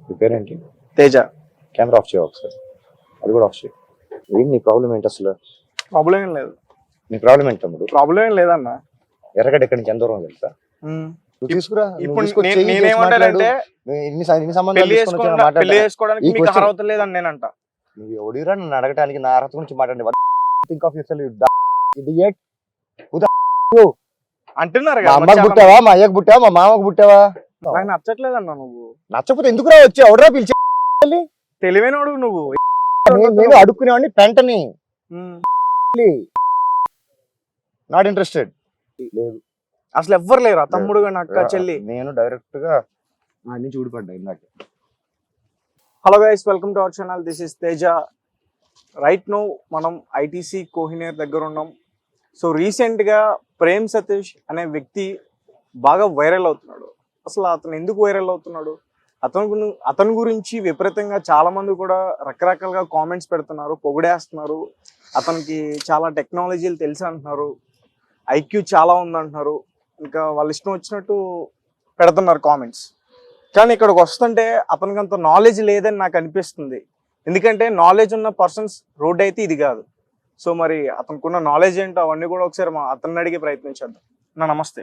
మీ పేరేంటి? Teja. Camera off చేయవు ఒకసారి, అది కూడా ఆఫ్ చేయి. ఏంటి నీ ప్రాబ్లం ఏంటి అసలు? ప్రాబ్లం ఏం లేదు. నీ ప్రాబ్లం ఏంటి తమ్ముడు? ప్రాబ్లం ఏం లేదన్న. ఎర్రగడ్డ ఎక్కడి నుంచి ఎంత దూరం తెలుసా? నువ్వు తీసుకురా. ఇప్పుడు నేనేమంటానంటే పెళ్లి చేసుకోవడానికి మీకు అర్హత లేదని నేనంట. నువ్వు ఎవడిరా నన్ను అడగటానికి? నా అర్హత గురించి మాట్లాడండి. Think of your self idiot. అంటున్నారు మా అమ్మకు పుట్టావా, మా అయ్యకు పుట్టావా, మా మామకు పుట్టావా? నాకు నచ్చట్లేదన్న. నువ్వు నచ్చకపోతే ఎందుకురా వచ్చి ఎవడరా పిలిచి? తెలివైనడు నువ్వు. నేను అడుక్కునేవాడిని పెంటని. Not interested. లేదు అసలు ఎవ్వరు లేరు తమ్ముడు గాని అక్క చెల్లి. నేను డైరెక్ట్ గా నా నుంచి ఊడిపడ్డా ఇందాక. Hello guys, welcome to our channel. This is Teja. Right now మనం ఐటీసీ కోహినూర్ దగ్గర ఉన్నాం. సో రీసెంట్ గా ప్రేమ్ సతీష్ అనే వ్యక్తి బాగా వైరల్ అవుతున్నాడు. అసలు అతను ఎందుకు వైరల్ అవుతున్నాడు? అతని గురించి విపరీతంగా చాలా మంది కూడా రకరకాలుగా కామెంట్స్ పెడుతున్నారు, పొగిడేస్తున్నారు. అతనికి చాలా టెక్నాలజీలు తెలుసు అంటున్నారు, ఐక్యూ చాలా ఉందంటున్నారు. ఇంకా వాళ్ళు ఇష్టం వచ్చినట్టు పెడుతున్నారు కామెంట్స్. కానీ ఇక్కడికి వస్తుంటే అతనికి అంత నాలెడ్జ్ లేదని నాకు అనిపిస్తుంది. ఎందుకంటే నాలెడ్జ్ ఉన్న పర్సన్స్ రోడ్ అయితే ఇది కాదు. సో మరి అతనుకున్న నాలెడ్జ్ ఏంటో అవన్నీ కూడా ఒకసారి అతన్ని అడిగే ప్రయత్నించేద్దాం. నమస్తే.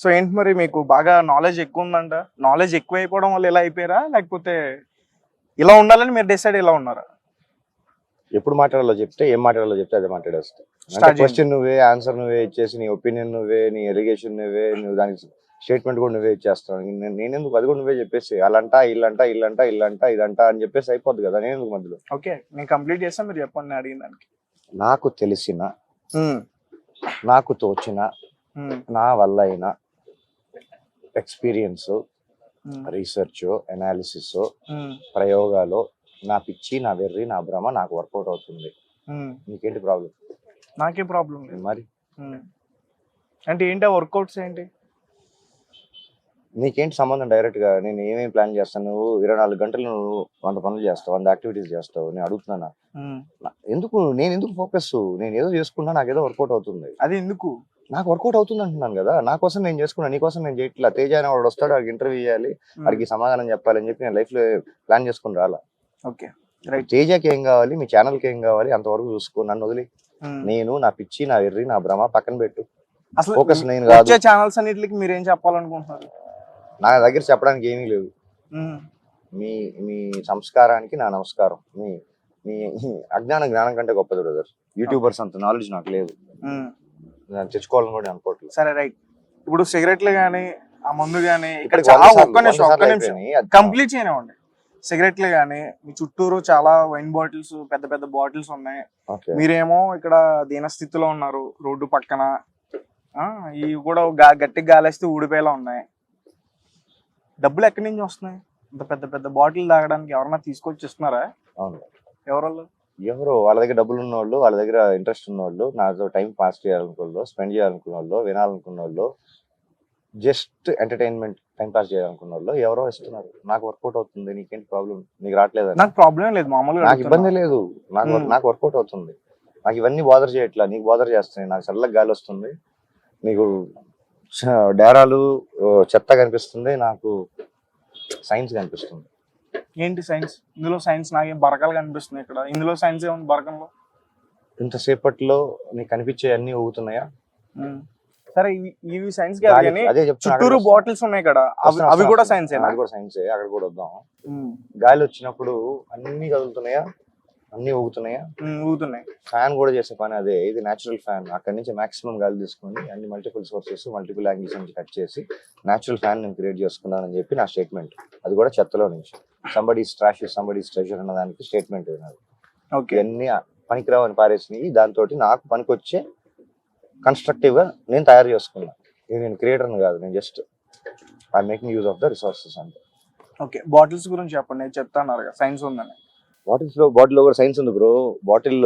సో ఏంటి మరి మీకు బాగా నాలెడ్జ్ ఎక్కువ ఉందంట? నాలెడ్జ్ ఎక్కువ అయిపోవడం వల్ల ఇలా అయిపోయారా, లేకపోతే ఇలా ఉండాలని మీరు డిసైడ్ ఇలా ఉన్నారా? ఎప్పుడు మాట్లాడాలో చెప్తే, ఏం మాట్లాడాలో చెప్తే అదే మాట్లాడేస్తా. క్వశ్చన్ నువ్వే, ఆన్సర్ నువ్వే ఇచ్చేసి నీ ఒపీనియన్ నువ్వే, నీ ఎలిగేషన్ నువ్వే, నువ్వు దానికి స్టేట్మెంట్ కూడా నువ్వే ఇచ్చేస్తావు. నేనెందుకు? అది కూడా నువ్వే చెప్పేసి అలాంటా ఇల్లంటా ఇల్లంటా ఇల్లంటా ఇదంటా అని చెప్పేసి అయిపోద్ది కదా. నేను మధ్యలో ఓకే నేను కంప్లీట్ చేస్తాను, మీరు చెప్పండి అడిగిన దానికి. నాకు తెలిసిన, నాకు తోచిన, నా వల్ల అయిన ఎక్స్పీరియన్స్, రీసెర్చ్, అనాలిసిస్, ప్రయోగాలు, నా పిచ్చి, నా వెర్రి, నా భ్రమ నాకు వర్కౌట్ అవుతుంది. నీకేంటి ప్రాబ్లం? నాకే ప్రాబ్లం లేదు మరి. అంటే ఏంటి వర్కౌట్స్ ఏంటి? నీకేంటి సంబంధం? డైరెక్ట్ గా నేను ఏమేమి ప్లాన్ చేస్తాను? నువ్వు 24 గంటలు నువ్వు 100 పనులు చేస్తావు, 100 యాక్టివిటీస్ చేస్తావు. నేను అడుగుతున్నా ఎందుకు? నేను ఎందుకు ఫోకస్? నేను ఏదో చేసుకున్నా, నాకు ఏదో వర్కౌట్ అవుతుంది. అది ఎందుకు నాకు వర్కౌట్ అవుతుంది అంటున్నాను కదా. నా కోసం నేను చేసుకున్నా, నీ కోసం నేను చేయట్లా. తేజ అని వాడు వస్తాడు, వాడికి ఇంటర్వ్యూ చేయాలి, వాడికి సమాధానం చెప్పాలని చెప్పి నేను లైఫ్ లో ప్లాన్ చేసుకుని రాలా. ఓకే తేజకి ఏం కావాలి, మీ ఛానల్ కి ఏం కావాలి అంతవరకు చూసుకో. నన్ను వదిలి నేను, నా పిచ్చి, నా వెర్రి, నా భ్రమ పక్కన పెట్టు. అసలు ఫోకస్ నేను కాదు. ఛానల్స్ అన్నిటికి మీరు ఏం చెప్పాలనుకుంటున్నారు? నా దగ్గర చెప్పడానికి ఏమీ లేదు. మీ మీ సంస్కారానికి నా నమస్కారం. మీ మీ అజ్ఞానం జ్ఞానం కంటే గొప్పది బ్రదర్. యూట్యూబర్స్ అంత నాలెడ్జ్ నాకు లేదు, నేను తెచ్చుకోవాలని కూడా అనుకోవట్లేదు. సరే రైట్. ఇప్పుడు సిగరెట్లు గానీ, ఆ మందు గానీ, ఇక్కడ కంప్లీట్ చేయనివ్వండి. సిగరెట్లు గానీ, మీ చుట్టూరు చాలా వైన్ బాటిల్స్, పెద్ద పెద్ద బాటిల్స్ ఉన్నాయి. మీరేమో ఇక్కడ దీనస్థితిలో ఉన్నారు, రోడ్డు పక్కన. ఇవి కూడా గట్టిగా గాలేస్తే ఊడిపోయేలా ఉన్నాయి. డబ్బులు ఎక్కడి నుంచి వస్తున్నాయి? ఇంత పెద్ద పెద్ద బాటిల్ తాగడానికి ఎవరన్నా తీసుకొచ్చి ఇస్తున్నారా? అవును. ఎవరు వాళ్ళ దగ్గర డబ్బులు ఉన్న వాళ్ళు, వాళ్ళ దగ్గర ఇంట్రెస్ట్ ఉన్న వాళ్ళు, నాతో టైం పాస్ చేయాలనుకున్న, స్పెండ్ చేయాలనుకున్న వాళ్ళు, వినాలనుకున్న వాళ్ళు, జస్ట్ ఎంటర్టైన్మెంట్ టైం పాస్ చేయాలనుకున్న వాళ్ళు ఎవరో ఇస్తున్నారు. నాకు వర్కౌట్ అవుతుంది. నీకేంటి ప్రాబ్లం? నీకు రావట్లేదు? నాకు ప్రాబ్లం లేదు, మామూలుగా నాకు ఇబ్బంది లేదు. నాకు వర్కౌట్ అవుతుంది. నాకు ఇవన్నీ బాదర్ చేయట్లా, నీకు బాదర్ చేస్తున్నాయి. నాకు చల్లగా గాలి వస్తుంది, నీకు డేరాలు చెత్త కనిపిస్తుంది, నాకు సైన్స్ కనిపిస్తుంది. ఏంటి సైన్స్? ఇందులో సైన్స్ నాకేం బరకాలు కనిపిస్తుంది. ఇక్కడ ఇందులో సైన్స్ ఏముంది బరకంలో? ఇంతసేపట్లో నీకు కనిపించే అన్ని ఊగుతున్నాయా? సరే ఇవి సైన్స్ కాదు కానీ చుట్టూరు బాటిల్స్ ఉన్నాయి కదా, అవి కూడా సైన్స్? అది కూడా సైన్సే. అక్కడ కూడా వద్దాం. గాలి వచ్చినప్పుడు అన్ని కదులుతున్నాయా? అన్ని ఊగుతున్నాయా? ఊగుతున్నాయి. ఫ్యాన్ కూడా చేసే పని అదే. ఇది న్యాచురల్ ఫ్యాన్. అక్కడి నుంచి మాక్సిమం గాలి తీసుకొని అన్ని మల్టిపుల్ సోర్సెస్, మల్టిపుల్ యాంగిల్స్ నుంచి కట్ చేసి న్యాచురల్ ఫ్యాన్ నేను క్రియేట్ చేసుకున్నానని చెప్పి నా స్టేట్మెంట్. అది కూడా చెత్తలో నుంచి. Somebody's trash is somebody's treasure అన్న దానికి స్టేట్మెంట్ వినాలి. ఇవన్నీ పనికిరావు అని పారేసినవి. దాంతో నాకు పనికొచ్చే కన్స్ట్రక్టివ్ గా నేను తయారు చేసుకున్నా. ఇది నేను క్రియేటర్ని కాదు, నేను just I making use of the resources అంతే. ఓకే బాటిల్స్ గురించి చెప్పండి. నేను చెప్తాను సైన్స్ ఉందని. బాటిల్ లో కూడా సైన్స్ ఉంది బ్రో. బాటిల్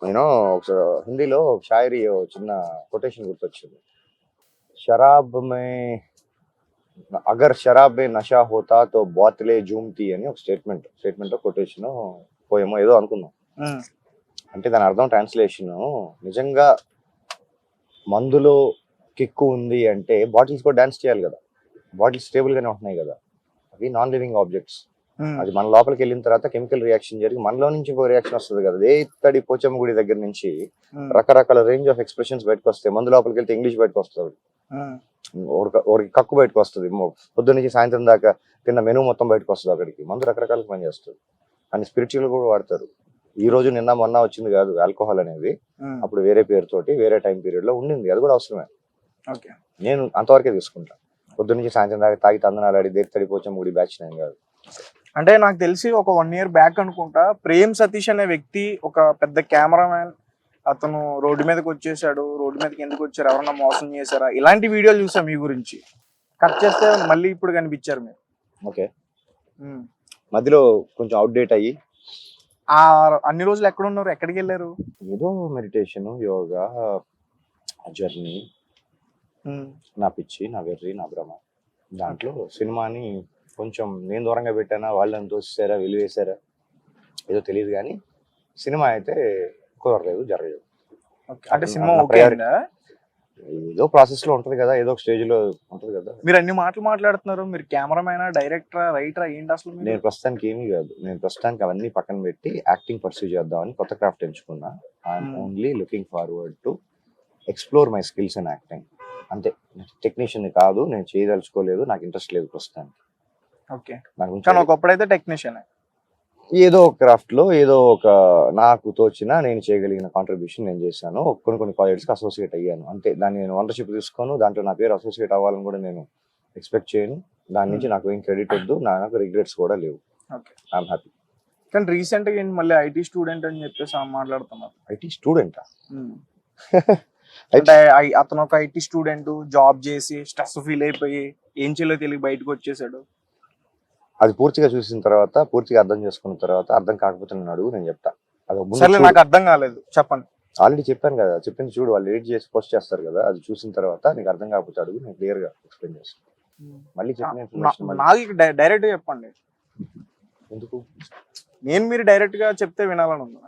నేను హిందీలో షాయరీ చిన్న కొటేషన్ గుర్తొచ్చింది. షరాబ్ మే అగర్ షరాబ్ మే నషా హోతా తో బాతిలే జూమ్తి అని ఒక స్టేట్మెంట్ కొటేషన్ పోయేమో ఏదో అనుకున్నాం. అంటే దాని అర్థం ట్రాన్స్లేషన్, నిజంగా మందులో కిక్కు ఉంది అంటే బాటిల్స్ కూడా డాన్స్ చేయాలి కదా. బాటిల్స్ స్టేబుల్ గానే ఉంటున్నాయి కదా. అవి నాన్ లివింగ్ ఆబ్జెక్ట్స్. అది మన లోపలికి వెళ్ళిన తర్వాత కెమికల్ రియాక్షన్ జరిగి మనలో నుంచి ఇంకో రియాక్షన్ వస్తుంది కదా. ఏ ఇత్తడి పోచమ్మ గుడి దగ్గర నుంచి రకరకాల రేంజ్ ఆఫ్ ఎక్స్ప్రెషన్స్ బయటకు వస్తాయి. మందు లోపలికి వెళ్తే ఇంగ్లీష్ బయటకు వస్తుంది, ఒకరికి కక్కు బయటకు వస్తుంది, పొద్దున్న నుంచి సాయంత్రం దాకా తిన్న మెనూ మొత్తం బయటకు వస్తుంది. అక్కడికి మందు రకరకాల పని చేస్తుంది. అండ్ స్పిరిచువల్ కూడా వాడతారు. ఈ రోజు నిన్న మొన్న వచ్చింది కాదు ఆల్కహాల్ అనేది, అప్పుడు వేరే పేరుతోటి వేరే టైం పీరియడ్ లో ఉండింది. అది కూడా అవసరమే. నేను అంతవరకే తీసుకుంటా. పొద్దున్న నుంచి సాయంత్రం దాకా తాగి తందనాలు ఆడి దేత్తడి పోచమ్మ గుడి బ్యాచ్ నేను కాదు. అంటే నాకు తెలిసి ఒక 1 year బ్యాక్ అనుకుంటా, ప్రేమ్ సతీష్ అనే వ్యక్తి ఒక పెద్ద కెమెరామ్యాన్, అతను రోడ్డు మీదకి వచ్చేసాడు, రోడ్డు మీదకి ఎందుకు వచ్చారు, ఎవరన్నా మోసం చేశారా, ఇలాంటి వీడియోలు చూసాం మీ గురించి. కట్ చేస్తే మళ్ళీ ఇప్పుడు కనిపించారు మీరు. ఓకే, మధ్యలో కొంచెం అవుట్డేట్ అయ్యి ఆ అన్ని రోజులు ఎక్కడ ఉన్నారు, ఎక్కడికి వెళ్ళారు? ఏదో మెడిటేషన్, యోగా, జర్నీ, నా పిచ్చి, నా వెర్రి, నా భ్రమ. దాంట్లో సినిమాని కొంచెం నేను దూరంగా పెట్టానా, వాళ్ళని తోసేసారా, వెలివేసారా ఏదో తెలియదు, కానీ సినిమా అయితే కుదరలేదు, జరగలేదు. అంటే సినిమా ఓకే అయిందా? ఏదో ప్రాసెస్ లో ఉంటది కదా, ఏదో ఒక స్టేజ్ లో ఉంటది కదా. మీరు అన్ని మాటలు మాట్లాడుతున్నారు, మీరు కెమెరామైనా, డైరెక్టరా, రైటరా, ఏంటి అసలు? నేను ప్రస్తుతానికి ఏమీ కాదు. నేను ప్రస్తుతానికి అవన్నీ పక్కన పెట్టి యాక్టింగ్ పర్సూ చేద్దామని కొత్త క్రాఫ్ట్ ఎంచుకున్నా. I'm only looking forward to explore my skills in acting. అంతే, టెక్నీషియన్ కాదు, నేను చేయదలుచుకోలేదు, నాకు ఇంట్రెస్ట్ లేదు ప్రస్తుతానికి. ఓకే, కానీ ఒకప్పుడైతే టెక్నీషియన్. ఏదో ఒక క్రాఫ్ట్ లో ఏదో ఒక నాకు తోచిన నేను చేయగలిగిన కాంట్రిబ్యూషన్ నేను చేశాను. కొన్ని ప్రాజెక్ట్స్ కి అసోసియేట్ అయ్యాను అంతే. దాన్ని నేను ఓనర్షిప్ తీసుకోను, దాంట్లో నా పేరు అసోసియేట్ అవ్వాలని కూడా నేను ఎక్స్పెక్ట్ చేయను. దాని నుంచి నాకు ఏం క్రెడిట్ వద్దు, నాకు రిగ్రెట్స్ కూడా లేవు. I'm happy. కానీ రీసెంట్ గా మళ్ళీ ఐటీ స్టూడెంట్ అని చెప్పేసి మాట్లాడుతున్నారు. ఐటీ స్టూడెంటా? అంటే అతను ఒక ఐటీ స్టూడెంట్, జాబ్ చేసి స్ట్రెస్ ఫీల్ అయిపోయి ఏం చేయాలో తెలియక బయటకు వచ్చేసాడు. అది పూర్తిగా చూసిన తర్వాత, పూర్తిగా అర్థం చేసుకున్న తర్వాత, అర్థం కాకపోతే నేను అడుగు, నేను చెప్తా. అది నాకు అర్థం కాలేదు, చెప్పండి. ఆల్రెడీ చెప్పాను కదా, చెప్పింది చూడు, వాళ్ళు ఎడిట్ చేసి పోస్ట్ చేస్తారు కదా, అది చూసిన తర్వాత నీకు అర్థం కాకపోతే అడుగు, నేను క్లియర్ గా ఎక్స్ప్లెయిన్ చేస్తాను. మళ్ళీ చెప్పిన ఇన్ఫర్మేషన్ నాకు డైరెక్ట్ గా చెప్పండి. ఎందుకు? నేను మీరు డైరెక్ట్ గా చెప్తే వినాలని ఉంది.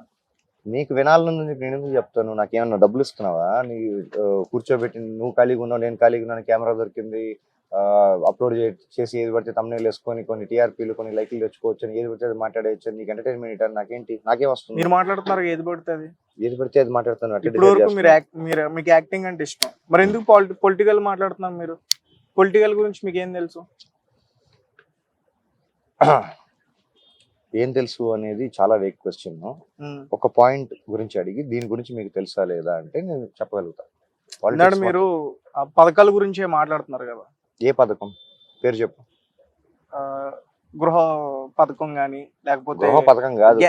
నీకు వినాలని నేను ఎందుకు చెప్తాను? నాకేమన్నా డబ్బులు ఇస్తున్నావా? నీ కూర్చోబెట్టి నువ్వు ఖాళీగా ఉన్నావు, నేను ఖాళీగా ఉన్నాను, కెమెరా దొరికింది, అప్లోడ్ చేసి ఏది పడితే తమ్నెయిల్ వేసుకొని కొన్ని టీఆర్పీలు, కొన్ని లైక్లు తెచ్చుకోవచ్చు అని, ఏది పడితే అది మాట్లాడేయచ్చు, నీకు ఎంటర్టైన్మెంట్ అని. నాకేంటి, నాకేం వస్తుంది? మీరు మాట్లాడుతున్నారు ఏది పడితే అది, ఏది పడితే అది మాట్లాడుతున్నారు. ఇప్పుడు వరకు మీకు యాక్టింగ్ అంటే ఇష్టం, మరి ఎందుకు పొలిటికల్ మాట్లాడుతున్నారు? మీరు పొలిటికల్ గురించి మీకు ఏం తెలుసు? ఏం తెలుసు అనేది చాలా వేగ్ క్వశ్చన్. ఒక పాయింట్ గురించి అడిగి దీని గురించి మీకు తెలుసా లేదా అంటే నేను చెప్పగలుగుతాను. మీరు పథకాల గురించే మాట్లాడుతున్నారు కదా. ఏ పథకం పేరు చెప్పు. గృహ పథకం గానీ, లేకపోతే గృహ పథకం కాదు,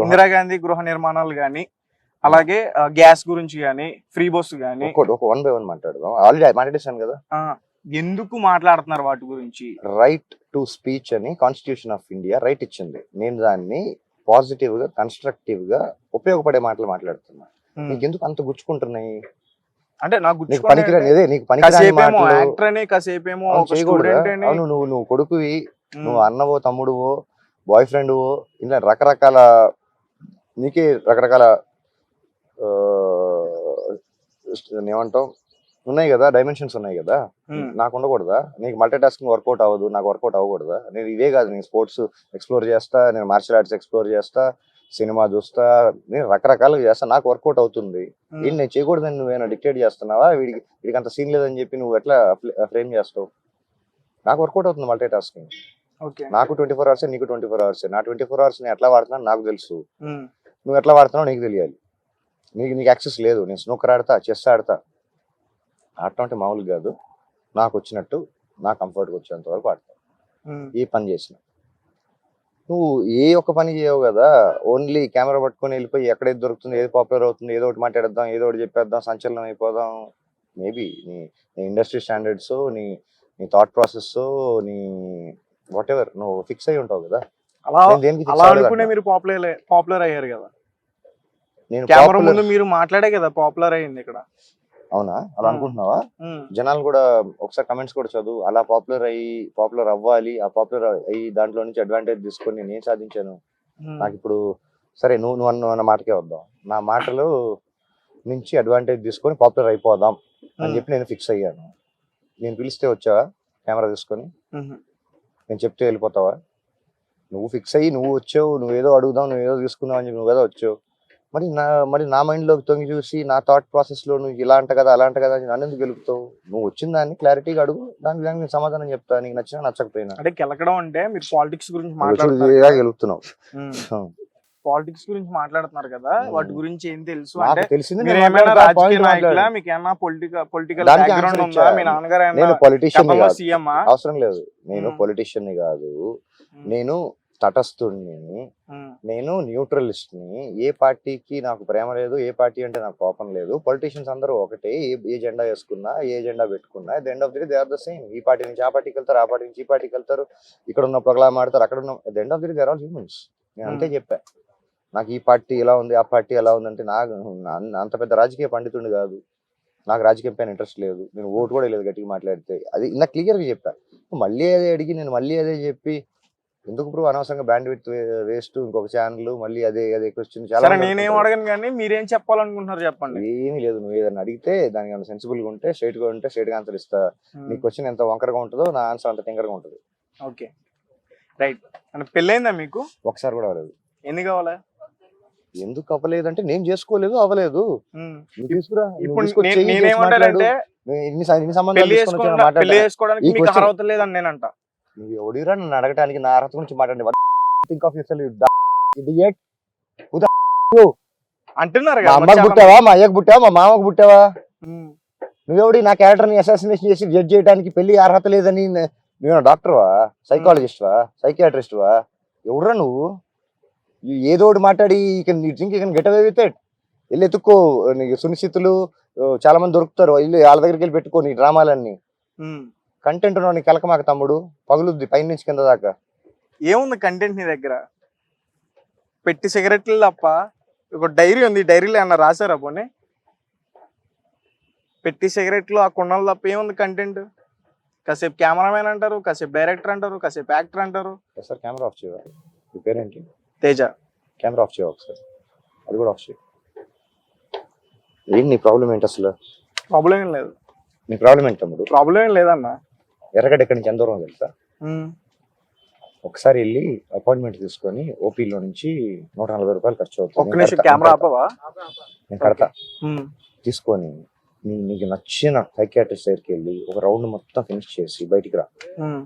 ఇందిరాగాంధీ గృహ నిర్మాణాలు గానీ, అలాగే గ్యాస్ గురించి గానీ, ఫ్రీ బస్ గానీ, ఒక 1 by 1 మాట్లాడదాం. ఆల్రెడీ మాట్లాడేశాను కదా. ఎందుకు మాట్లాడుతున్నారు వాటి గురించి? రైట్ టు స్పీచ్ అని కాన్స్టిట్యూషన్ ఆఫ్ ఇండియా రైట్ ఇచ్చింది. నేను దాన్ని పాజిటివ్ గా, కన్స్ట్రక్టివ్ గా, ఉపయోగపడే మాటలు మాట్లాడుతున్నా. నీకు ఎందుకు అంత గుచ్చుకుంటున్నాయి? అంటే నాకు నువ్వు కొడుకువి, నువ్వు అన్నవో, తమ్ముడువో, బాయ్ ఫ్రెండ్వో, ఇలా రకరకాల నీకే రకరకాల ఏమంటావు ఉన్నాయి కదా, డైమెన్షన్స్ ఉన్నాయి కదా. నాకు ఉండకూడదా? నీకు మల్టీ టాస్కింగ్ వర్కౌట్ అవ్వదు, నాకు వర్కౌట్ అవ్వకూడదా? నేను ఇవే కాదు, నేను స్పోర్ట్స్ ఎక్స్ప్లోర్ చేస్తా, నేను మార్షల్ ఆర్ట్స్ ఎక్స్ప్లోర్ చేస్తా, సినిమా చూస్తా, నేను రకరకాలుగా చేస్తా, నాకు వర్కౌట్ అవుతుంది. ఏంటి నేను చేయకూడదని నువ్వేనా డిక్టేట్ చేస్తున్నావా? వీడికి అంత సీన్ లేదని చెప్పి నువ్వు ఎట్లా ఫ్రేమ్ చేస్తావు? నాకు వర్కౌట్ అవుతుంది మల్టీ టాస్కింగ్. నాకు 24 hours, నీకు 24 hours. నా 24 hours నేను ఎట్లా వాడుతున్నా నాకు తెలుసు, నువ్వు ఎట్లా వాడుతున్నావు నీకు తెలియాలి. నీకు యాక్సెస్ లేదు. నేను స్నూకర్ ఆడతా, చెస్ ఆడతా, ఆడటం అంటే మామూలు కాదు. నాకు వచ్చినట్టు, నా కంఫర్ట్గా వచ్చేంత వరకు ఆడతా. ఏ పని చేసిన నువ్వు ఏ ఒక్క పని చేయవు కదా. ఓన్లీ కెమెరా పట్టుకొని వెళ్ళిపోయి ఎక్కడైతే దొరుకుతుంది, ఏది పాపులర్ అవుతుంది, ఏదో ఒకటి మాట్లాడేద్దాం, ఏదో ఒకటి చెప్పేద్దాం, సంచలనం అయిపోదాం. మేబీ నీ ఇండస్ట్రీ స్టాండర్డ్స్, నీ థాట్ ప్రాసెస్, నీ వాట్ ఎవర్ నువ్వు ఫిక్స్ అయి ఉంటావు కదా. మీరు పాపులర్ అయ్యారు కదా. నేను కెమెరా ముందు మీరు మాట్లాడే కదా పాపులర్ అయ్యింది ఇక్కడ. అవునా? అలా అనుకుంటున్నావా? జనాలు కూడా ఒకసారి కమెంట్స్ కూడా చదువు. అలా పాపులర్ అవ్వాలి, ఆ పాపులర్ అయ్యి దాంట్లో నుంచి అడ్వాంటేజ్ తీసుకొని నేను సాధించాను. నాకు ఇప్పుడు సరే, నువ్వు అన్న మాటకే వద్దాం. నా మాటలు నుంచి అడ్వాంటేజ్ తీసుకొని పాపులర్ అయిపోదాం అని చెప్పి నేను ఫిక్స్ అయ్యాను. నేను పిలిస్తే వచ్చావా? కెమెరా తీసుకొని మ్మ్. నేను చెప్తే వెళ్ళిపోతావా? నువ్వు ఫిక్స్ అయ్యి నువ్వు వచ్చావు, నువ్వేదో అడుగుదాం, నువ్వేదో తీసుకుందాం అని చెప్పి నువ్వు ఏదో వచ్చావు. మరి నా మైండ్లోకి తొంగి చూసి నా థాట్ ప్రాసెస్లో నువ్వు ఇలా అంట కదా అలా అంట కదా అని నన్ను ఎందుకు గెలుపుతావు? నువ్వు వచ్చిన దాన్ని క్లారిటీగా అడుగు, దానికి నేను సమాధానం చెప్తా, నీకు నచ్చినా నచ్చకపోయినా. అంటే కెలకడం అంటే మీరు పాలిటిక్స్ గురించి నువ్వు మాట్లాడుతున్నారు గెలుపుతున్నావు. పాలిటిక్స్ గురించి మాట్లాడుతున్నారు కదా, వాటి గురించి ఏం తెలుసు నాకు అంటే తెలిసింది మీరు నేను ఏమైనా మాట్లాడతా, రాజకీయ point నాయకులా, మాట్లాడు. మీకు ఏమైనా పొలిటికల్ దానికి బ్యాక్గ్రౌండ్ answer ఉందా, ఇచ్చా. మీ నాన్నగారు నేను ఏమైనా పొలిటీషియన్ కాదు, సీఎం? అవసరం లేదు. నేను పొలిటీషియన్ ని కాదు, నేను తటస్థుడిని, నేను న్యూట్రలిస్ట్ ని. ఏ పార్టీకి నాకు ప్రేమ లేదు, ఏ పార్టీ అంటే నాకు కోపం లేదు. పొలిటీషియన్స్ అందరూ ఒకటే, ఏ జెండా వేసుకున్నా, ఏ జెండా పెట్టుకున్నా, the end of the day they are the same. ఈ పార్టీ నుంచి ఆ పార్టీకి వెళ్తారు, ఆ పార్టీ నుంచి ఈ పార్టీకి వెళ్తారు, ఇక్కడ ఉన్న పగలా మాడతారు, అక్కడ ఉన్న the end of the day they are all humans. నేను అంతే చెప్పా. నాకు ఈ పార్టీ ఎలా ఉంది, ఆ పార్టీ ఎలా ఉంది అంటే నాకు అంత పెద్ద రాజకీయ పండితుడిని కాదు, నాకు రాజకీయం పైన ఇంట్రెస్ట్ లేదు, నేను ఓటు కూడా లేదు గట్టిగా మాట్లాడితే. అది ఇలా క్లియర్గా చెప్పా. మళ్ళీ అదే అడిగి నేను మళ్ళీ అదే చెప్పి ఎందుకు బ్రో అనవసరంగా బ్యాండ్ విత్ వేస్ట్, ఇంకొక ఛానల్ మళ్ళీ అదే అదే క్వశ్చన్ చాలా సరే నేనేం అడగను కానీ మీరేం చెప్పాలనుకుంటున్నారు చెప్పండి. ఏమీ లేదు. నువ్వు ఏదైనా అడిగితే దానికి ఏమైనా సెన్సిబుల్ గా ఉంటే స్ట్రైట్ గా ఉంటే స్ట్రైట్ గా ఆన్సర్ ఇస్తా. నీ క్వశ్చన్ ఎంత వంకరగా ఉంటుందో నా ఆన్సర్ అంత టింకరగా ఉంటుంది. Okay right. అంటే పెళ్ళైందా మీకు? ఒకసారి కూడా అవ్వలేదు. ఎందుకు కావాలా? ఎందుకు అవ్వలేదంటే నేను చేసుకోలేదు, అవ్వలేదు. నువ్వు తీసుకురా, నువ్వు ఇప్పుడు తీసుకొచ్చి చెయ్యి, చేసి మాట్లాడు. నేనేమంటానంటే ఇన్ని సంబంధాలు పెళ్లి తీసుకొని వచ్చి మాట్లాడతా. చేసుకోవడానికి ఈ మీకు question- అర్హత లేదని నేనంట. నువ్వు ఎవడిరా నన్ను అడగటానికి? నా అర్హత గురించి మాట్లాడండి. Think of your self, idiot. అంటున్నారు మా కదా అమ్మకు చాలా పుట్టావా, మా అయ్యకు పుట్టావా, మా మామకు పుట్టావా? మంది. నువ్వెవడి నా క్యారెక్టర్ ని అసాసినేషన్ చేసి జడ్జ్ చేయడానికి? పెళ్లి అర్హత లేదని నువ్వు డాక్టర్వా, సైకాలజిస్ట్వా, సైకియాట్రిస్ట్వా? ఎవడురా నువ్వు? ఏదో ఒకటి మాట్లాడి గెట్ అవే విత్ ఇట్. వెళ్ళి ఎత్తుక్కో, నీకు సునిశ్చితులు చాలా మంది దొరుకుతారు, వెళ్ళి వాళ్ళ దగ్గరికి వెళ్ళి పెట్టుకో నీ డ్రామాలన్నీ. కంటెంట్ ఉన్నావు నీ కలకమాక తమ్ముడు, పగులుద్ది పైన నుంచి కింద దాకా. ఏముంది కంటెంట్ నీ దగ్గర? పెట్టి సిగరెట్లు తప్ప ఒక డైరీ ఉంది, డైరీలో ఏమన్నా రాశారా పోనీ? పెట్టి సిగరెట్లు ఆ కుండలు తప్ప ఏముంది కంటెంట్? కాసేపు కెమెరామెన్ అంటారు, కాసేపు డైరెక్టర్ అంటారు, కాసేపు యాక్టర్ అంటారు. ఒకసారి కెమెరా ఆఫ్ చేయవా? మీ పేరేంటి? తేజ. కెమెరా ఆఫ్ చేయవా ఒకసారి? అది కూడా ఆఫ్ చేయ. ఏంటి నీ ప్రాబ్లం ఏంటి అసలు? ప్రాబ్లం ఏం లేదు. నీ ప్రాబ్లం ఏంటి తమ్ముడు? ప్రాబ్లం ఏం లేదన్నా. ఎర్రగడ్డ ఎక్కడి నుంచి ఎంత దూరం తెలుసా? ఒకసారి వెళ్ళి అపాయింట్మెంట్ తీసుకొని ఓపీలో నుంచి 140 రూపాయలు ఖర్చు అవుతుంది. ఒక్క నిమిషం కెమెరా ఆపవా? నేను కడతా. తీసుకొని నీకు నచ్చిన సైకియాట్రిస్ట్ దగ్గరికి వెళ్ళి ఒక రౌండ్ మొత్తం ఫినిష్ చేసి బయటికి రా.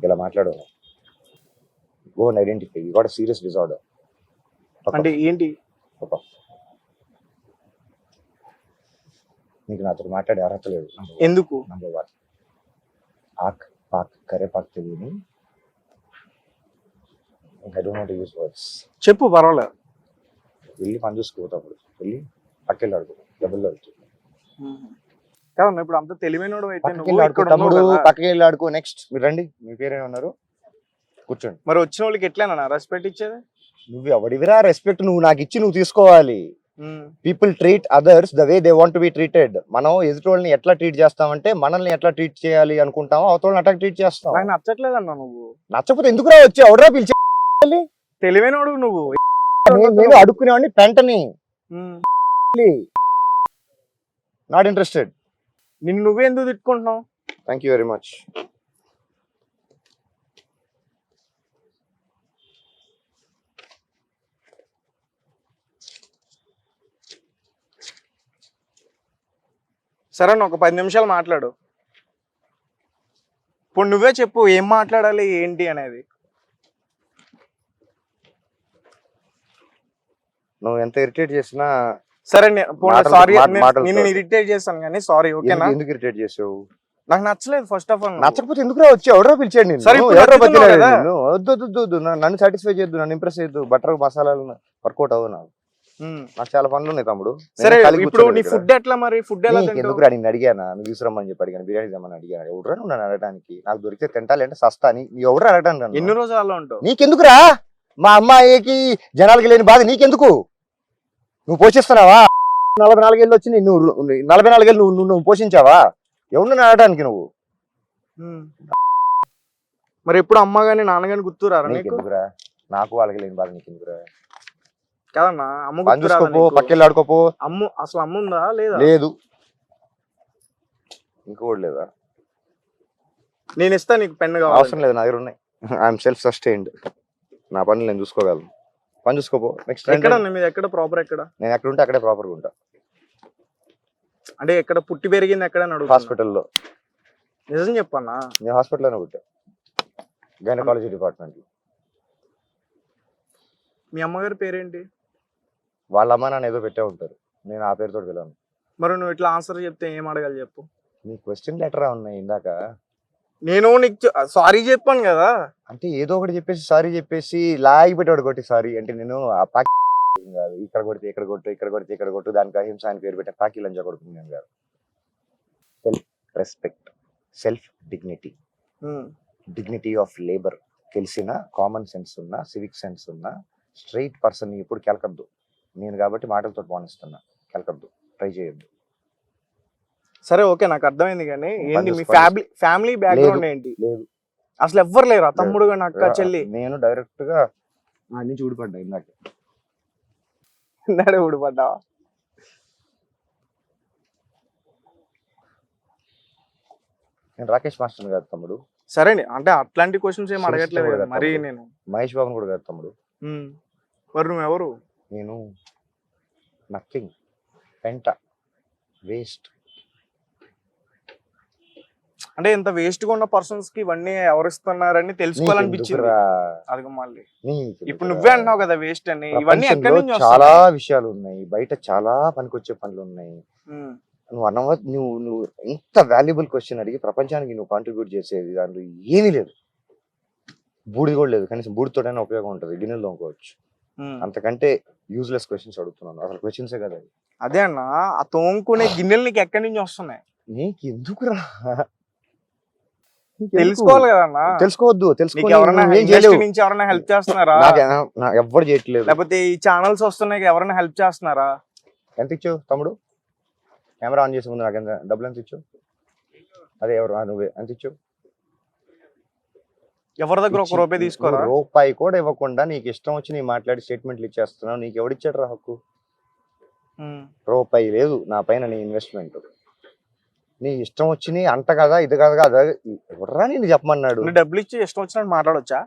ఇలా మాట్లాడు. Go and identify you got a serious disorder. అంటే ఏంటి? నీకు నాతో మాట్లాడే అర్హత లేదు. ఎందుకు? నంబర్ 1 ఆక్ పాక్ కరేపాక్ తెలియని. I don't know how to use words. చెప్పు పర్వాలేదు. వెళ్ళి పని చూసుకోతాడు, వెళ్ళి పక్కెళ్ళి అడుగు, డబ్బులు అడుగుతుంది. కాదన్నా ఇప్పుడు అంత తెలివైనడు అయితే తమ్ముడు పక్కకి వెళ్ళి ఆడుకో. నెక్స్ట్ మీరు రండి, మీ పేరేమన్నారు? కూర్చోండి. మరి వచ్చిన వాళ్ళకి ఎట్లా రెస్పెక్ట్ ఇచ్చేది? నువ్వు ఎవడివిరా రెస్పెక్ట్? నువ్వు నాకు ఇచ్చి నువ్వు తీసుకోవాలి. People treat others the way they want to be treated. మనం ఎదుటి వాళ్ళని ఎట్లా ట్రీట్ చేస్తామంటే మనల్ని ఎట్లా ట్రీట్ చేయాలి అనుకుంటామో అవతలని అట్లా ట్రీట్ చేస్తాం. నాకు నచ్చట్లేదన్నా నువ్వు. నచ్చకపోతే ఎందుకురా వచ్చి ఎవడరా పిలిచి? తెలివైనడు నువ్వు. నేను అడుక్కునేవాడిని పెంటని. Not interested. నిన్ను నువ్వే ఎందుకు తిట్టుకుంటున్నావు? Thank you very much. సరే ఒక 10 నిమిషాలు మాట్లాడు. ఇప్పుడు నువ్వే చెప్పు ఏం మాట్లాడాలి ఏంటి అనేది. నువ్వు ఎంత ఇరిటేట్ చేసినా సరే సారీ, మాటలు నేను ఇరిటేట్ చేస్తాను కానీ సారీ ఓకేనా? ఎందుకు ఇరిటేట్ చేసావు? నాకు నచ్చలేదు ఫస్ట్ ఆఫ్ ఆల్. నచ్చకపోతే ఎందుకురా వచ్చి ఎవరో పిలిచాడు నేను? సరే, ఇప్పుడు నచ్చుతున్నావు కదా? వద్దు, నన్ను సాటిస్ఫై చేయొద్దు, నన్ను ఇంప్రెస్ చేయొద్దు. బటర్ మసాలాలు వర్కౌట్ అవ్వు. నాకు చాలా పనులు ఉన్నాయి తమ్ముడు. సరే ఇప్పుడు నీ ఫుడ్ ఎట్లా? మరి ఫుడ్ ఎలా తింటావు? ఎందుకురా నేను అడిగానా? నువ్వు తీసుకురమ్మని చెప్పి అడిగాను, బిర్యానీ తెమ్మని అడిగాను. ఎవడరా నువ్వు నన్ను అడగడానికి? నాకు దొరికితే తింటాలి అంటే సస్తా అని ఎవడరా అడగడానికి? ఎన్ని రోజులు అలా ఉంటావు? నీకెందుకురా? మా అమ్మాయికి జనాలకి లేని బాధ నీకెందుకు? నువ్వు పోషిస్తున్నావా? 44 ఏళ్ళు వచ్చింది, నువ్వు 44 ఏళ్ళు నువ్వు పోషించావా? ఎవరు అడగడానికి నువ్వు? మరి ఎప్పుడు అమ్మ గాని నాన్న గాని గుర్తురారా నీకు? నీకెందుకురా? నాకు వాళ్ళకి లేని బాధ నీకెందుకురా? కాదన్నా అమ్మ చూసుకోపో, పక్కెళ్ళి ఆడుకోపో. అమ్మ అసలు అమ్మ ఉందా లేదా? లేదు. ఇంకోటి లేదా? నేను ఇస్తా నీకు పెన్ అవసరం కావాలి. లేదు, నా దగ్గర ఉన్నాయి. ఐఎమ్ సెల్ఫ్ సస్టైన్డ్, నా పనులు నేను చూసుకోగలను. పని చూసుకోపో. నెక్స్ట్ ఎక్కడ మీద ఎక్కడ ప్రాపర్ ఎక్కడ? నేను ఎక్కడ ఉంటే అక్కడే ప్రాపర్గా ఉంటా. అంటే ఎక్కడ పుట్టి పెరిగింది ఎక్కడ అని అడుగుతున్నా. హాస్పిటల్లో. నిజం చెప్పన్నా? నేను హాస్పిటల్లోనే పుట్టా, గైనకాలజీ డిపార్ట్మెంట్. మీ అమ్మగారి పేరేంటి? వాళ్ళ అమ్మ నాన్న ఏదో పెట్టే ఉంటారు, నేను ఆ పేరుతో వెళ్ళాను. మరి నువ్వు ఇట్లా ఆన్సర్ చెప్తే ఏం అడగాలి చెప్పు. నీ క్వశ్చన్ లెటర్ ఉన్నాయి ఇందాక. నేను నీకు సారీ చెప్పాను కదా. అంటే ఏదో ఒకటి చెప్పేసి సారీ చెప్పేసి లాగి పెట్టాడు కొట్టి సారీ అంటే నేను ఆ పాకి కాదు, ఇక్కడ కొడితే ఇక్కడ కొట్టు, ఇక్కడ కొడితే ఇక్కడ కొట్టు, దానికి అహింస అని పేరు పెట్టే పాకి లంజా కొడుతుంది నేను కాదు. Self respect, self dignity, dignity of labour తెలిసిన, కామన్ సెన్స్ ఉన్న, సివిక్ సెన్స్ ఉన్న స్ట్రైట్ పర్సన్ ఎప్పుడు కెలకద్దు. నేను కాబట్టి మాటలతో పోనిస్తున్నా, కెలకద్దు, ట్రై చేయొద్దు. సరే ఓకే, నాకు అర్థమైంది. కానీ ఏంటి మీ ఫ్యామిలీ బ్యాక్గ్రౌండ్ ఏంటి? లేదు, అసలు ఎవ్వరు లేరా? తమ్ముడు కానీ అక్క చెల్లి? నేను డైరెక్ట్ గా నా నుంచి ఊడిపడ్డా ఇందాక. ఇందాడే ఊడిపడ్డావా? నేను రాకేష్ మాస్టర్ కాదు తమ్ముడు. సరే అంటే అట్లాంటి క్వశ్చన్స్ ఏం అడగట్లేదు కదా మరి. నేను మహేష్ బాబుని కూడా కాదు తమ్ముడు. మరి నువ్వు ఎవరు? నేను నథింగ్, పెంట, వేస్ట్. అంటే ఇంత వేస్ట్ గా ఉన్న పర్సన్స్ కి ఇవన్నీ ఎవరిస్తున్నారని తెలుసుకోవాలనిపించింది. అది మళ్ళీ ఇప్పుడు నువ్వే అంటున్నావు కదా వేస్ట్ అని. ఇవన్నీ ఎక్కడి నుంచి చాలా విషయాలు ఉన్నాయి, బయట చాలా పనికొచ్చే పనులు ఉన్నాయి. నువ్వు నువ్వు ఇంత వాల్యుబుల్ క్వశ్చన్ అడిగి ప్రపంచానికి నువ్వు కాంట్రిబ్యూట్ చేసేది దాంట్లో ఏమీ లేదు. బూడి కూడా లేదు, కనీసం బూడితోటైనా ఉపయోగం ఉంటుంది, గిన్నెలు తోముకోవచ్చు. అంతకంటే యూజ్లెస్ క్వశ్చన్స్ అడుగుతున్నాను. అసలు క్వశ్చన్సే కదా. అదే అన్న, ఆ తోముకునే గిన్నెలు నీకు ఎక్కడి నుంచి వస్తున్నాయి? నీకు ఎందుకు రా, తెలుసుకోవాలి కదన్నా. తెలుసుకోవద్దు, ఎవరైనా హెల్ప్ చేస్తున్నారా? ఎవ్వరు చేయట్లేదు. లేకపోతే ఈ ఛానల్స్ వస్తున్నాయి, ఎవరైనా హెల్ప్ చేస్తున్నారా? ఎంత ఇచ్చావు తమ్ముడు? కెమెరా ఆన్ చేసే ముందు నాకు ఎంత డబ్బులు ఎంత ఇచ్చావు? అదే ఎవరు నువ్వే ఎంత ఇచ్చావు? ఎవరి దగ్గర ఒక రూపాయి తీసుకోరా? రూపాయి కూడా ఇవ్వకుండా నీకు ఇష్టం వచ్చి నీ మాట్లాడి స్టేట్మెంట్లు ఇచ్చేస్తున్నావు. నీకు ఎవడిచ్చాడు రా హక్కు? రూపాయి లేదు నా పైన నీ ఇన్వెస్ట్మెంట్. నీ ఇష్టం వచ్చి అంట కదా ఇది కదా అదే ఎవడరా నేను చెప్పమన్నాడు? డబ్బులు ఇచ్చి ఇష్టం వచ్చినట్టు మాట్లాడొచ్చా?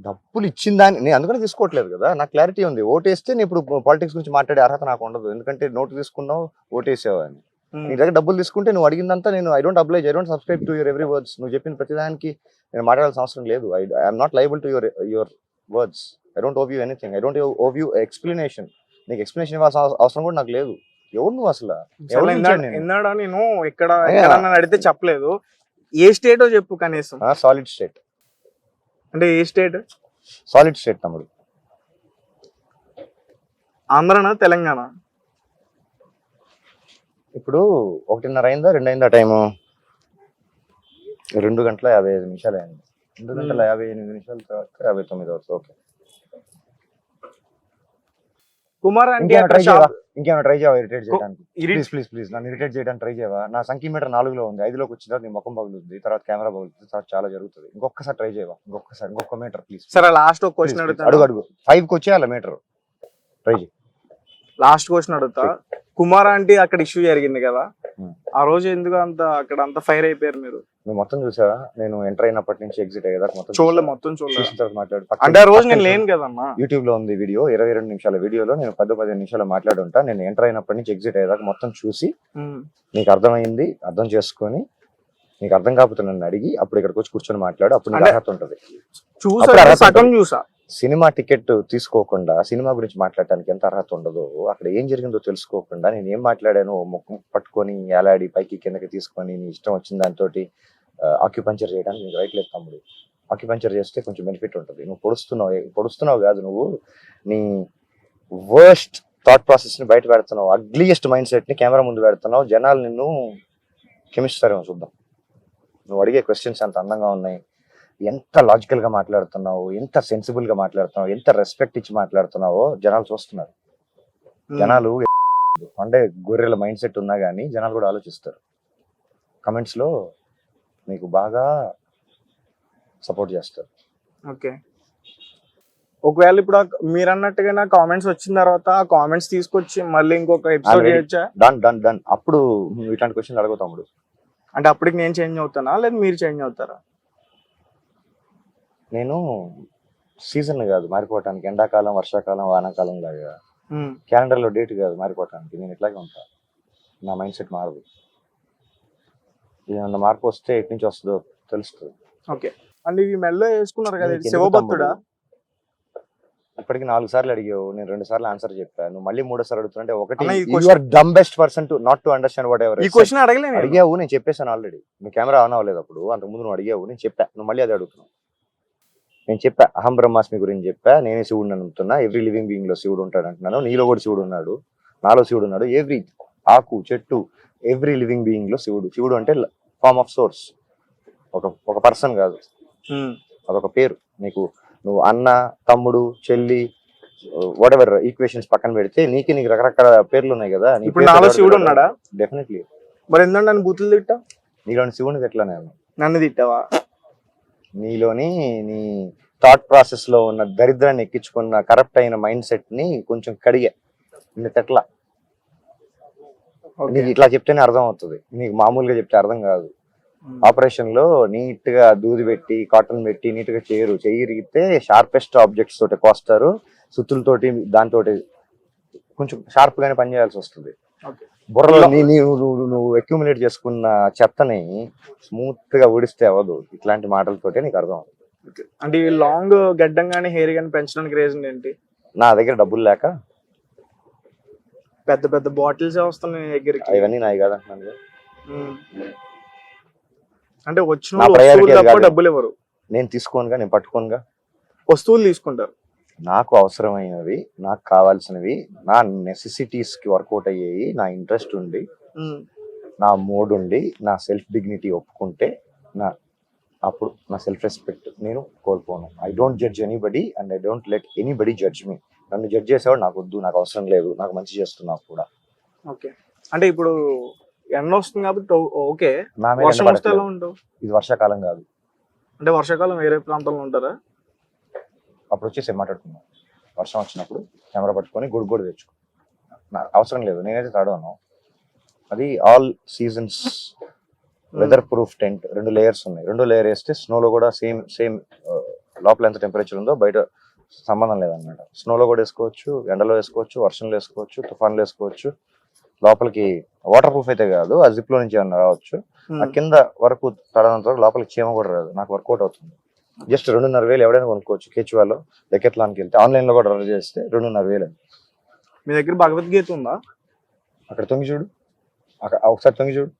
డబ్బులు ఇచ్చిందాన్ని నేను అందుకనే తీసుకోవట్లేదు కదా. నాకు క్లారిటీ ఉంది. ఓటేస్తే నేను ఇప్పుడు పాలిటిక్స్ గురించి మాట్లాడే అర్హత నాకు ఉండదు. ఎందుకంటే నోటు తీసుకున్నావు, ఓటేసావు అని. నీ దగ్గర డబ్బులు తీసుకుంటే నువ్వు అడిగిందంతా నేను I don't oblige, I don't subscribe to your every words. నువ్వు చెప్పిన ప్రతిదానికి నేను మాట్లాడాల్సిన అవసరం లేదు. I'm not liable to your words. I don't owe you anything. I don't owe you explanation. నీకు ఎక్స్ప్లెనేషన్ ఇవ్వాల్సిన అవసరం కూడా నాకు లేదు. ఎవరు నువ్వు అసలు? నేను ఇక్కడ అడిగితే చెప్పలేదు. ఏ స్టేటో చెప్పు కనీసం. Solid state. అంటే ఏ స్టేట్? సాలిడ్ స్టేట్ తమ్ముడు. ఆంధ్రనా తెలంగాణ? ఇప్పుడు 1:30 అయిందా 2 అయిందా టైము? 2:55 అయింది. 2:58 తర్వాత 59 అవుతుంది. ఓకే, కుమార్ అంటే ఇంకేమైనా ట్రై చేయవా ఇరిటేట్ చేయడానికి? ప్లీజ్ నన్ను ఇరిటేట్ చేయడానికి ట్రై చేయవా? నా సంఖ్య మీటర్ 4లో ఉంది, 5లోకి వచ్చిన తర్వాత నీ ముఖం పగులుతుంది, తర్వాత కెమెరా పగులుతుంది, తర్వాత చాలా జరుగుతుంది. ఇంకొకసారి ట్రై చేయవా? ఇంకొక మీటర్ ప్లీజ్. సరే లాస్ట్ ఒక క్వశ్చన్ అడుగుతా. అడుగు 5కి వచ్చేయాల మీటర్. ట్రై చేయి. లాస్ట్ క్వశ్చన్ అడుగుతా. కుమార్ అంటే అక్కడ ఇష్యూ జరిగింది కదా, ఆ రోజు ఎందుకు అక్కడ అంత ఫైర్ అయిపోయారు మీరు? నువ్వు మొత్తం చూసావా? నేను ఎంటర్ అయినప్పటి నుంచి ఎగ్జిట్ అయ్యేదాకా మొత్తం చూడలేదు. మాట్లాడు అంటే ఆ రోజు నేను లేను కదన్నా. యూట్యూబ్ లో ఉంది వీడియో, 22 నిమిషాల వీడియోలో నేను 10-15 నిమిషాలు మాట్లాడి ఉంటా. నేను ఎంటర్ అయినప్పటి నుంచి ఎగ్జిట్ అయ్యేదాకా మొత్తం చూసి నీకు అర్థమైంది, అర్థం చేసుకొని నీకు అర్థం కాకపోతే నన్ను అడిగి అప్పుడు ఇక్కడికి వచ్చి కూర్చొని మాట్లాడు. అప్పుడు నీకు అర్హత ఉంటుంది. చూసా సినిమా టికెట్ తీసుకోకుండా సినిమా గురించి మాట్లాడటానికి ఎంత అర్హత ఉండదో, అక్కడ ఏం జరిగిందో తెలుసుకోకుండా నేను ఏం మాట్లాడాను ముఖం పట్టుకొని ఏలాడి పైకి కిందకి తీసుకొని నీ ఇష్టం వచ్చిన దాంతో ఆక్యుపంచర్ చేయడానికి నీకు రైట్ లేదు తమ్ముడు. ఆక్యుపంచర్ చేస్తే కొంచెం బెనిఫిట్ ఉంటుంది. నువ్వు పొడుస్తున్నావు కాదు, నువ్వు నీ వర్స్ట్ థాట్ ప్రాసెస్ ని బయట పెడుతున్నావు, అగ్లీయెస్ట్ మైండ్ సెట్ ని కెమెరా ముందు పెడుతున్నావు. జనాలు నిన్ను క్షమిస్తారేమో చూద్దాం. నువ్వు అడిగే క్వశ్చన్స్ ఎంత అందంగా ఉన్నాయి, ఎంత లాజికల్ గా మాట్లాడుతున్నావు, ఎంత సెన్సిబుల్ గా మాట్లాడుతున్నావు, ఎంత రెస్పెక్ట్ ఇచ్చి మాట్లాడుతున్నావో జనాలు చూస్తున్నారు. జనాలు అంటే గొర్రెల మైండ్ సెట్ ఉన్నా గానీ జనాలు కూడా ఆలోచిస్తారు. కమెంట్స్ లో మీకు బాగా సపోర్ట్ చేస్తారు. ఓకే, ఒకవేళ ఇప్పుడు మీరు అన్నట్టుగా కామెంట్స్ వచ్చిన తర్వాత ఆ కామెంట్స్ తీసుకొచ్చి మళ్ళీ ఇంకొక ఎపిసోడ్ చేయొచ్చా? డన్. అప్పుడు ఇట్లాంటి క్వశ్చన్ అడుగుతాము. అంటే అప్పటికి నేను చేంజ్ అవుతానా లేదా మీరు చేంజ్ అవుతారా? నేను సీజన్ కాదు మారిపోవటానికి, ఎండాకాలం వర్షాకాలం వానాకాలం లాగా క్యాలెండర్లో డేట్ కాదు మారిపోవటానికి. నేను ఇట్లాగే ఉంటాను, నా మైండ్ సెట్ మారదు. ఏమన్నా మార్పు వస్తే ఎటు నుంచి వస్తుందో తెలుస్తుంది. ఓకే. అంటే ఇవి మెల్లో వేసుకున్నారు కదా, నీకు ఎందుకు శివభక్తుడా? తమ్ముడు? ఇప్పటికి 4 సార్లు అడిగావు, నేను 2 సార్లు ఆన్సర్ చెప్పా, నువ్వు మళ్ళీ 3వ సారి అడుగుతుంటే ఒకటి అన్న, ఈ you question- are dumb best person to not to understand what ever ఈ క్వశ్చన్ అడగలేను. అడిగావు. నేను చెప్పేశాను ఆల్రెడీ, నీ కెమెరా ఆన్ అవ్వలేదు అప్పుడు, అంతకుముందు నువ్వు అడిగావు, నేను చెప్పా, నువ్వు మళ్ళీ అది అడుగుతున్నావు. నేను చెప్పా, అహం బ్రహ్మాస్మి గురించి చెప్పా, నేనే శివుడిని నమ్ముతున్నా, ఎవ్రీ లివింగ్ బీయింగ్ లో శివుడు ఉంటాడు అంటున్నాను. నీలో కూడా శివుడు ఉన్నాడు, నాలో శివుడు ఉన్నాడు. ఎవ్రీ ఆకు చెట్టు, ఎవ్రీ లివింగ్ బీయింగ్ లో శివుడు. శివుడు అంటే ఫార్మ్ ఆఫ్ సోర్స్, ఒక పర్సన్ కాదు, అదొక పేరు. నీకు నువ్వు అన్న, తమ్ముడు, చెల్లి, వాట్ ఎవర్ ఈక్వేషన్స్ పక్కన పెడితే నీకు రకరకాల పేర్లు ఉన్నాయి కదా. ఇప్పుడు నాలో శివుడు ఉన్నాడా? డెఫినెట్లీ. మరి ఎందుకంటే నన్ను బూతులు తిట్టా? నీలోని శివుని ఎట్లా నేను? నన్ను తిట్టావా? నీలోని నీ థాట్ ప్రాసెస్ లో ఉన్న దరిద్రాన్ని ఎక్కించుకున్న కరప్ట్ అయిన మైండ్ సెట్ ని కొంచెం కడిగా. ఎట్లా నీకు ఇట్లా చెప్తేనే అర్థం అవుతుంది, నీకు మామూలుగా చెప్తే అర్థం కాదు. ఆపరేషన్ లో నీట్ గా దూది పెట్టి కాటన్ పెట్టి నీట్ గా చేయరిగితే షార్పెస్ట్ ఆబ్జెక్ట్స్ తోటి కోస్తారు, సుత్తులతోటి దాంతో కొంచెం షార్ప్ గానే పనిచేయాల్సి వస్తుంది. బుర్రలో నువ్వు అక్యూములేట్ చేసుకున్న చెత్తని స్మూత్ గా ఊడిస్తే అవ్వదు. ఇట్లాంటి మాటలతోటే నీకు అర్థం అవుతుంది. అంటే లాంగ్ గడ్డం గానీ హెయిర్ గానీ పెంచడానికి రీజన్ ఏంటి? నా దగ్గర డబ్బులు లేక పెద్ద పెద్ద బాటిల్స్ వస్తున్నాయి నీ దగ్గరికి. ఇవన్నీ నాయి కాదంటున్నాను. అంటే వచ్చిన నా priority అది కాదు. డబ్బులు ఇవ్వరు. నేను తీసుకోనుగా, నేను పట్టుకోనుగా. వస్తువులు తీసుకుంటారు. నాకు అవసరమైనవి, నాకు కావాల్సినవి, నా నెసెసిటీస్ కి వర్కౌట్ అయ్యేవి, నా ఇంట్రెస్ట్ ఉండి, నా మూడ్ ఉండి, నా సెల్ఫ్ డిగ్నిటీ ఒప్పుకుంటే అప్పుడు నా సెల్ఫ్ రెస్పెక్ట్ నేను కోల్పోను. I don't judge anybody and I don't let anybody judge me. నన్ను జడ్జ్ చేసేవాడు నాకు వద్దు, నాకు అవసరం లేదు, నాకు మంచి చేస్తున్నావు కూడా. ఓకే. అంటే ఇప్పుడు ఎండ వస్తుంది కాబట్టి ఓకే, నా మీద వర్షం ఎండ వస్తే ఎలా పడట్లేదు. ఉండవు? ఇది వర్షాకాలం కాదు. అంటే వర్షాకాలం వేరే ప్రాంతంలో ఉంటారా? అప్పుడు వచ్చేసి మాట్లాడుకున్నాం, వర్షం వచ్చినప్పుడు కెమెరా పట్టుకొని గుడి తెచ్చుకో. నాకు అవసరం లేదు, నేనైతే తడవను. అది all seasons weather proof tent. 2 layers ఉన్నాయి. 2 లేయర్ వేస్తే స్నోలో కూడా సేమ్ లోపల ఎంత టెంపరేచర్ ఉందో బయట సంబంధం లేదన్నమాట. స్నోలో కూడా వేసుకోవచ్చు, ఎండలో వేసుకోవచ్చు, వర్షంలో వేసుకోవచ్చు, తుఫాన్లో వేసుకోవచ్చు. లోపలికి వాటర్ ప్రూఫ్ అయితే కాదు, ఆ జిప్ లో నుంచి ఏమన్నా రావచ్చు. ఆ కింద వరకు తడనంత వరకు లోపలికి చీమ కూడా రాదు. నాకు వర్కౌట్ అవుతుంది. జస్ట్ 2,500 ఎవడైనా కొనుక్కోవచ్చు. కేచువాలో డెకెత్లాన్కి వెళ్తే ఆన్లైన్ లో కూడా ఆర్డర్ చేస్తే 2,500. మీ దగ్గర భగవద్గీత ఉందా? అక్కడ తొంగి చూడు, అక్కడ ఒకసారి తొంగి చూడు.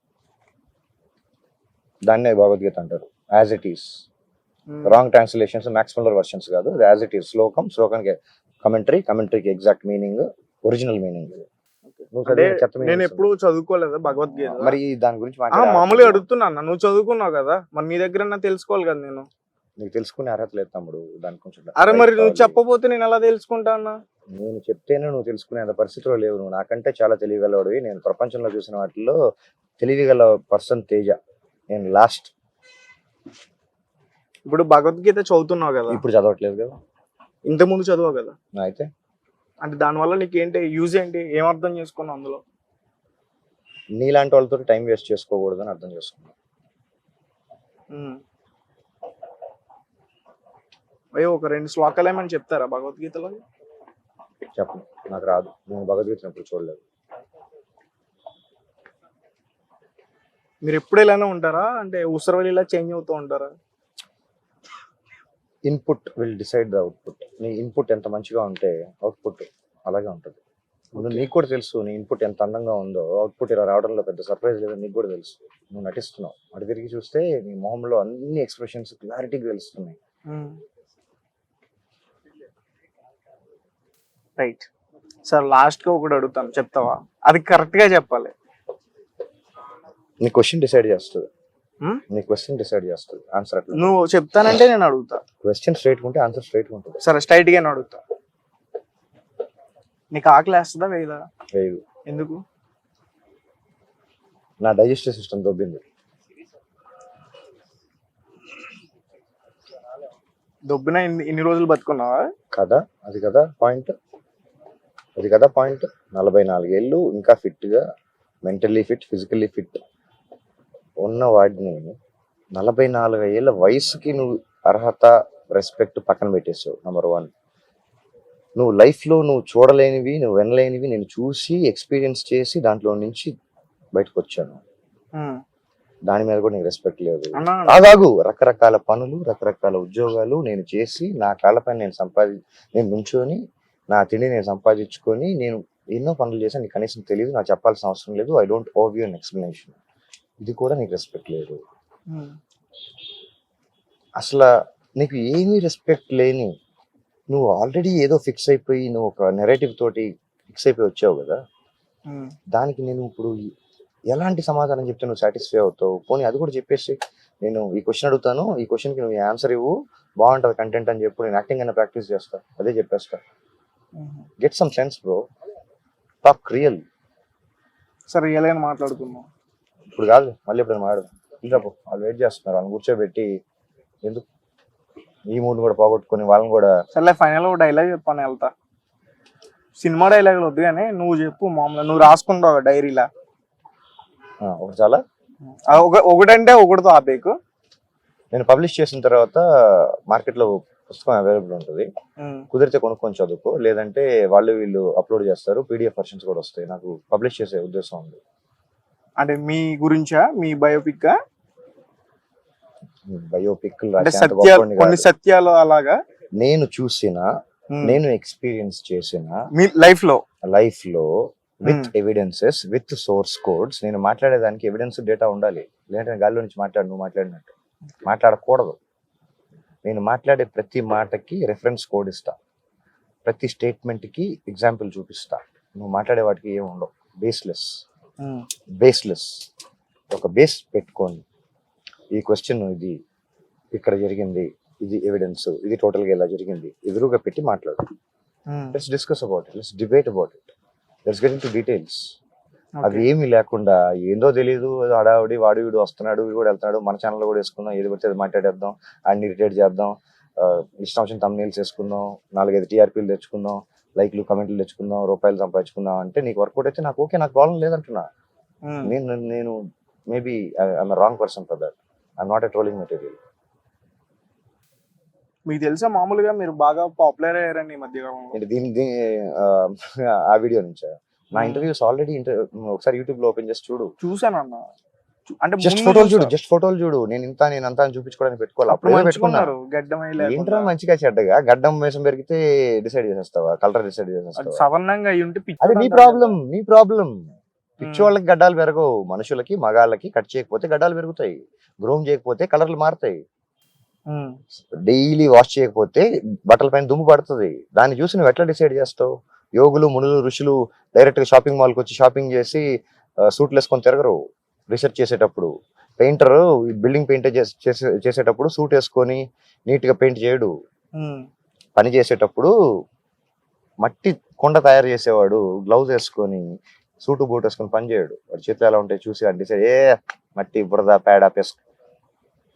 దాన్నే భగవద్గీత అంటారు, as it is. Wrong translations, maximal versions కాదు, యాజ్ ఇట్ ఈస్. శ్లోకానికి కమెంటరీకి ఎగ్జాక్ట్ మీనింగ్, ఒరిజినల్ మీనింగ్. నేను ఎప్పుడు చదువుకోలేదు భగవద్గీత. మరి దాని గురించి మామూలుగా అడుగుతున్నాను. నువ్వు చదువుకున్నావు కదా, మరి నీ దగ్గర తెలుసుకోవాలి కదా. నేను నీకు తెలుసుకునే అర్హత లేదు తమ్ముడు, దాని కొంచెం. అరే మరి నువ్వు చెప్పబోతే నేను ఎలా తెలుసుకుంటా అన్నా? నేను చెప్తేనే నువ్వు తెలుసుకునేంత పరిస్థితిలో లేవు. నువ్వు నాకంటే చాలా తెలివిగలవాడివి. నేను ప్రపంచంలో చూసిన వాటిల్లో తెలివిగల పర్సన్ తేజ. నేను లాస్ట్. ఇప్పుడు భగవద్గీత చదువుతున్నావు కదా, ఇప్పుడు చదవట్లేదు కదా, ఇంత ముందు చదువు కదా. అయితే అంటే దానివల్ల నీకు ఏంటి యూజ్ ఏంటి? ఏం అర్థం చేసుకున్నావు అందులో? నీలాంటి వాళ్ళతో టైం వేస్ట్ చేసుకోకూడదని అర్థం చేసుకున్నాను. అయ్యో, ఒక 2 శ్లోకాలు ఏమని చెప్తారా భగవద్గీతలో? చెప్పను, నాకు రాదు. నేను భగవద్గీత ఎప్పుడు చూడలేదు. మీరు ఎప్పుడు ఇలానే ఉంటారా? అంటే ఉసరవెల్లిలా చేంజ్ అవుతూ ఉంటారా? Input will decide the output. నీ ఇన్పుట్ ఎంత మంచిగా ఉంటే అవుట్పుట్ అలాగే ఉంటుంది. నీకు కూడా తెలుసు, నీ ఇన్పుట్ ఎంత అందంగా ఉందో అవుట్పుట్ ఇలా రావడంలో పెద్ద సర్ప్రైజ్ లేదని నీకు కూడా తెలుసు. నువ్వు నటిస్తున్నావు. అటు తిరిగి చూస్తే నీ మొహంలో అన్ని ఎక్స్ప్రెషన్స్ క్లారిటీగా తెలుస్తున్నాయి. రైట్ సార్, లాస్ట్ గా ఒకటి అడుగుతాను, చెప్తావా? అది కరెక్ట్ గా చెప్పాలి. నీ క్వశ్చన్ డిసైడ్ చేస్తుంది. ఆన్సర్ అట్లా నువ్వు చెప్తానంటే నేను అడుగుతా. క్వశ్చన్ స్ట్రైట్ ఉంటే ఆన్సర్ స్ట్రైట్ ఉంటుంది. సరే, స్ట్రైట్ గా అడుగుతా. నీకు ఆకలి వేస్తుందా వేయదా? వేయదు. ఎందుకు? నా డైజెస్టివ్ సిస్టమ్ దొబ్బింది. దొబ్బినా ఇన్ని రోజులు బతుకున్నావా కదా? అది కదా పాయింట్. 44 ఏళ్ళు ఇంకా ఫిట్ గా, మెంటల్లీ ఫిట్, ఫిజికల్లీ ఫిట్ ఉన్న వాడిని 44 ఏళ్ళ వయసుకి నువ్వు అర్హత రెస్పెక్ట్ పక్కన పెట్టేసావు. నెంబర్ 1. నువ్వు లైఫ్లో నువ్వు చూడలేనివి, నువ్వు వినలేనివి నేను చూసి ఎక్స్పీరియన్స్ చేసి దాంట్లో నుంచి బయటకు వచ్చాను. దాని మీద కూడా నీకు రెస్పెక్ట్ లేదు. ఆగాగు. రకరకాల పనులు, రకరకాల ఉద్యోగాలు నేను చేసి నా కాళ్ళపైన నేను నుంచొని నా తిండి నేను సంపాదించుకొని నేను ఎన్నో పనులు చేశాను. నీకు కనీసం తెలియదు, నాకు చెప్పాల్సిన అవసరం లేదు. I don't owe you an explanation. ఇది కూడా నీకు రెస్పెక్ట్ లేదు. అసలు నీకు ఏమీ రెస్పెక్ట్ లేని నువ్వు ఆల్రెడీ ఏదో ఫిక్స్ అయిపోయి నువ్వు ఒక నెరేటివ్ తోటి ఫిక్స్ అయిపోయి వచ్చావు కదా, దానికి నేను ఇప్పుడు ఎలాంటి సమాధానం చెప్తే నువ్వు సాటిస్ఫై అవుతావు? పోనీ అది కూడా చెప్పేసి నేను ఈ క్వశ్చన్ అడుగుతాను, ఈ క్వశ్చన్కి నువ్వు ఆన్సర్ ఇవ్వు, బాగుంటుంది కంటెంట్ అని చెప్పి నేను యాక్టింగ్ అయినా ప్రాక్టీస్ చేస్తా, అదే చెప్పేస్తా. Get some sense bro, talk real. సరే రియల్ గా మాట్లాడుకున్నాం ఇప్పుడు కాదు, మళ్ళీ ఎప్పుడైనా మాట్లాడదాం. ఇల్లాపో, వాళ్ళు వెయిట్ చేస్తున్నారు, వాళ్ళని కూర్చోబెట్టి ఎందుకు ఈ మూడు కూడా పోగొట్టుకుని వాళ్ళని కూడా. సరే ఫైనల్ డైలాగ్ చెప్పాను, వెళ్తా. సినిమా డైలాగులు వద్దు కానీ నువ్వు చెప్పు. మామూలుగా నువ్వు రాసుకుంటావు డైరీలా ఒకటి చాలా ఒకటంటే ఒకటితో ఆపేకు. నేను పబ్లిష్ చేసిన తర్వాత మార్కెట్లో పుస్తకం అవైలబుల్ ఉంటుంది, కుదిరితే కొనుక్కొని చదువుకో, లేదంటే వాళ్ళు వీళ్ళు అప్లోడ్ చేస్తారు, పీడిఎఫ్ వర్షన్స్ కూడా వస్తాయి. నాకు పబ్లిష్ చేసే ఉద్దేశం ఉంది. అంటే మీ గురించా, మీ బయోపిక్? బయోపిక్ కొన్ని సత్యాలు అలాగా నేను చూసిన, నేను ఎక్స్పీరియన్స్ చేసిన మీ లైఫ్ లో with evidences, with source codes. నేను మాట్లాడేదానికి ఎవిడెన్స్ డేటా ఉండాలి, లేదంటే గాల్లో నుంచి నువ్వు మాట్లాడినట్టు మాట్లాడకూడదు. నేను మాట్లాడే ప్రతి మాటకి రెఫరెన్స్ కోడ్ ఇస్తా, ప్రతి స్టేట్మెంట్ కి ఎగ్జాంపుల్ చూపిస్తా. నువ్వు మాట్లాడే వాటికి ఏమి ఉండవు, బేస్లెస్. ఒక బేస్ పెట్టుకొని ఈ క్వశ్చన్ ఇది ఇక్కడ జరిగింది, ఇది ఎవిడెన్స్, ఇది టోటల్ గా ఇలా జరిగింది, ఎదురుగా పెట్టి మాట్లాడు. Let's discuss about it, let's debate about it, let's get in to details. అవి ఏమీ లేకుండా ఏందో తెలియదు, హడావుడి, వాడు వీడు వస్తున్నాడు, వీడు కూడా వెళ్తున్నాడు, మన ఛానల్లో కూడా వేసుకుందాం, ఏది పడితే అది మాట్లాడేద్దాం, అన్ని ఇరిటేట్ చేద్దాం, ఇష్టం వచ్చిన తమ్నెయిల్స్ వేసుకుందాం, 4-5 టీఆర్పీలు తెచ్చుకుందాం, లైక్లు కమెంట్లు తెచ్చుకుందాం, రూపాయలు సంపాదించుకుందాం అంటే నీకు వర్కౌట్ అయితే నాకు ఓకే, నాకు ప్రాబ్లం లేదంటున్నా. నేను maybe I'm wrong person for that. I'm not a trolling material. మీకు తెలుసా మామూలుగా మీరు బాగా పాపులర్ అయ్యారండి ఈ మధ్య దీని ఆ వీడియో నుంచా? నా ఇంటర్వ్యూస్ ఆల్రెడీ ఒకసారి యూట్యూబ్ లో ఓపెన్ చేసి చూడు. చూసాను అన్న. అంటే జస్ట్ ఫోటోలు చూడు. నేను అంతా అని చూపించుకోవడానికి పెట్టుకోవాలి. ఏంట్రా మంచిగా చెడ్డగా గడ్డం వేసం పెరిగితే డిసైడ్ చేసేస్తావా? కలర్ డిసైడ్ చేసేస్తావా? సవర్ణంగా అది నీ ప్రాబ్లం. పిచ్చి వాళ్ళకి గడ్డాలు పెరగవు, మనుషులకి మగాళ్ళకి కట్ చేయకపోతే గడ్డాలు పెరుగుతాయి, గ్రూమ్ చేయకపోతే కలర్లు మారుతాయి, డైలీ వాష్ చేయకపోతే బట్టల పైన దుమ్ము పడుతుంది. దాన్ని చూసి నువ్వు ఎట్లా డిసైడ్ చేస్తావు? యోగులు, మునులు, ఋషులు డైరెక్ట్ గా షాపింగ్ మాల్కి వచ్చి షాపింగ్ చేసి సూట్లు వేసుకొని తిరగరు. రీసెర్చ్ చేసేటప్పుడు పెయింటర్ బిల్డింగ్ పెయింట్ చేసేటప్పుడు సూట్ వేసుకొని నీట్ గా పెయింట్ చేయడు. పని చేసేటప్పుడు మట్టి కొండ తయారు చేసేవాడు గ్లౌజ్ వేసుకొని సూటు బూట్ వేసుకొని పని చేయడు. వాడి చేతులు ఎలా ఉంటాయి చూసి అది డిసైడ్, మట్టి బురద పేడ పెస్క్,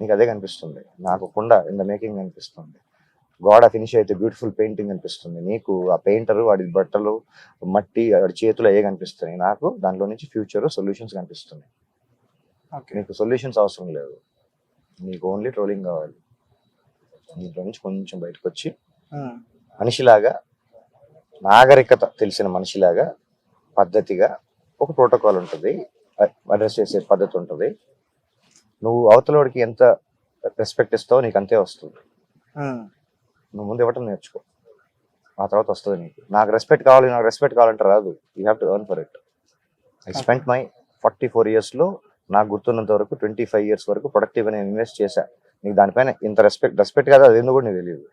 నీకు అదే కనిపిస్తుంది. నాకు కుండ ఇన్ ద మేకింగ్ అనిపిస్తుంది, గోడ ఫినిష్ అయితే బ్యూటిఫుల్ పెయింటింగ్ అనిపిస్తుంది. నీకు ఆ పెయింటర్ వాడి బట్టలు, మట్టి, వాడి చేతులు అయ్యే కనిపిస్తున్నాయి. నాకు దాంట్లో నుంచి ఫ్యూచర్ సొల్యూషన్స్ కనిపిస్తున్నాయి. నీకు సొల్యూషన్స్ అవసరం లేదు, నీకు ఓన్లీ ట్రోలింగ్ కావాలి. దీంట్లో నుంచి కొంచెం బయటకు వచ్చి మనిషిలాగా, నాగరికత తెలిసిన మనిషిలాగా పద్ధతిగా ఒక ప్రోటోకాల్ ఉంటుంది, అడ్రస్ చేసే పద్ధతి ఉంటుంది. నువ్వు అవతలవాడికి ఎంత రెస్పెక్ట్ ఇస్తావో నీకు అంతే వస్తుంది. నువ్వు ముందు ఇవ్వటం నేర్చుకో, ఆ తర్వాత వస్తుంది నీకు. నాకు రెస్పెక్ట్ కావాలంటే రాదు. You have to earn for it. I spent my 44 years లో నాకు గుర్తున్నంత వరకు 25 years వరకు ప్రొడక్టివ్గా నేను ఇన్వెస్ట్ చేశా. నీకు దానిపైన ఇంత రెస్పెక్ట్ కాదు, అది ఎందుకు కూడా నీకు తెలియదు.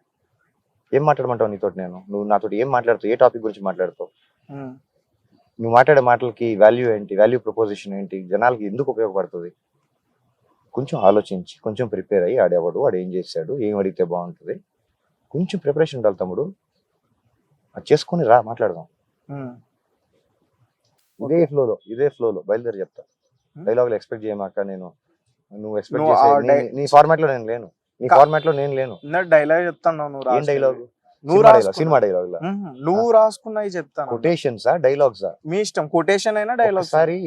ఏం మాట్లాడమంటావు నీతో? నువ్వు నాతో ఏం మాట్లాడుతావు? ఏ టాపిక్ గురించి మాట్లాడుతావు? నువ్వు మాట్లాడే మాటలకి వాల్యూ ఏంటి? వాల్యూ ప్రపోజిషన్ ఏంటి? జనాలకి ఎందుకు ఉపయోగపడుతుంది? కొంచెం ఆలోచించి, కొంచెం ప్రిపేర్ అయ్యి, ఆడేవాడు, వాడు ఏం చేశాడు, ఏం అడిగితే బాగుంటుంది, కొంచెం ప్రిపరేషన్ ఉండాలి తమ్ముడు. అది చేసుకొని రా, మాట్లాడదాం. ఇదే ఫ్లోలో బయలుదేరి చెప్తా. డైలాగులు ఎక్స్పెక్ట్ చేయమాక. నువ్వు ఎక్స్పెక్ట్ చేసే నీ ఫార్మాట్ లో నేను లేను, నీ ఫార్మాట్ లో నేను లేను. డైలాగ్ చెప్తాను. ఏం డైలాగ్? సినిమా డైలాగ్ నువ్వు రాసుకున్నాయి చెప్తాను. కొటేషన్స్ డైలాగ్స్ మీ ఇష్టం. కొటేషన్ అయినా డైలాగ్. ఒకసారి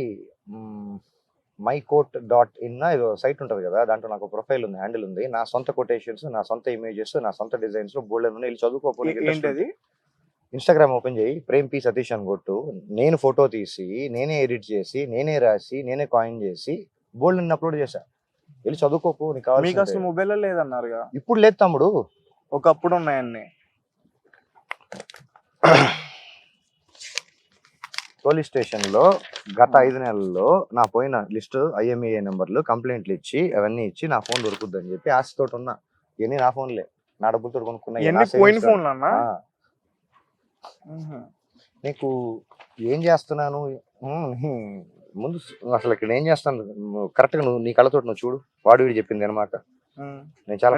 mycoat.in ఏదో సైట్ ఉంటుంది కదా, దాంట్లో నాకు ప్రొఫైల్ ఉంది, హ్యాండిల్ ఉంది, నా సొంత కొటేషన్స్, నా సొంత ఇమేజెస్, నా సొంత డిజైన్స్ బోల్డ్ ఉన్నాయి, వెళ్ళి చదువుకోకపోతే ఏంటది? ఇన్స్టాగ్రామ్ ఓపెన్ చేయి, ప్రేమ్ పి సతీష్ అని కొట్టు, నేను ఫోటో తీసి నేనే ఎడిట్ చేసి నేనే రాసి నేనే కాయిన్ చేసి బోల్డ్ అని అప్లోడ్ చేశా. వెళ్ళి చదువుకోకు, నీకు మీకు కావాల్సింది. అసలు మొబైల్ లేదన్నారుగా, ఇప్పుడు లేదు తమ్ముడు. ఒకప్పుడు ఉన్నాయన్ని. పోలీస్ స్టేషన్ లో గత 5 నెలల్లో నా పోయిన లిస్ట్ IMEI నెంబర్లు కంప్లైంట్లు ఇచ్చి అవన్నీ ఇచ్చి నా ఫోన్ దొరుకుద్దని చెప్పి ఆశతో ఉన్నా. ఇవన్నీ నా ఫోన్లే, నా డబ్బులతో కొనుక్కున్నా. ఎన్ని పోయిన ఫోన్లు అన్నా? నీకు ఏం చేస్తున్నాను ముందు అసలు ఇక్కడ ఏం చేస్తాను కరెక్ట్ గా నువ్వు నీ కళ్ళతో నువ్వు చూడు. వాడు వీడు చెప్పింది అనమాట. నేను చాలా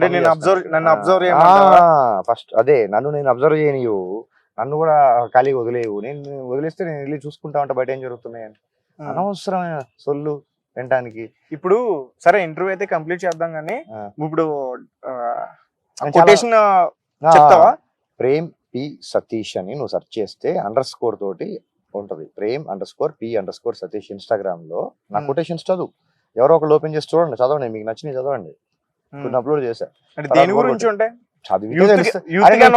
నన్ను అబ్జర్వ్ చేయమంటావా? ఫస్ట్ అదే, నేను అబ్జర్వ్ చేయనియు, నన్ను కూడా ఖాళీగా వదిలేవు. నేను వదిలేస్తే నేను వెళ్ళి చూసుకుంటా ఉంటా బయట ఏం జరుగుతున్నాయని. అనవసరమైన సొల్లు వినటానికి. ఇప్పుడు సరే ఇంటర్వ్యూ అయితే కంప్లీట్ చేద్దాం కానీ ఇప్పుడు నేను కొటేషన్ చెప్తావా? ప్రేమ్ పి సతీష్ అని నువ్వు సెర్చ్ చేస్తే __ తోటి ఉంటది. ప్రేమ్_p_ సతీష్ ఇన్స్టాగ్రామ్ లో నా కొటేషన్స్ చదువు. ఎవరో ఒకళ్ళు ఓపెన్ చేసి చూడండి, చదవండి, మీకు నచ్చినవి చదవండి. కొన్ని అప్లోడ్ చేశా. అంటే దేని గురించి ఉంటాయి? చదివి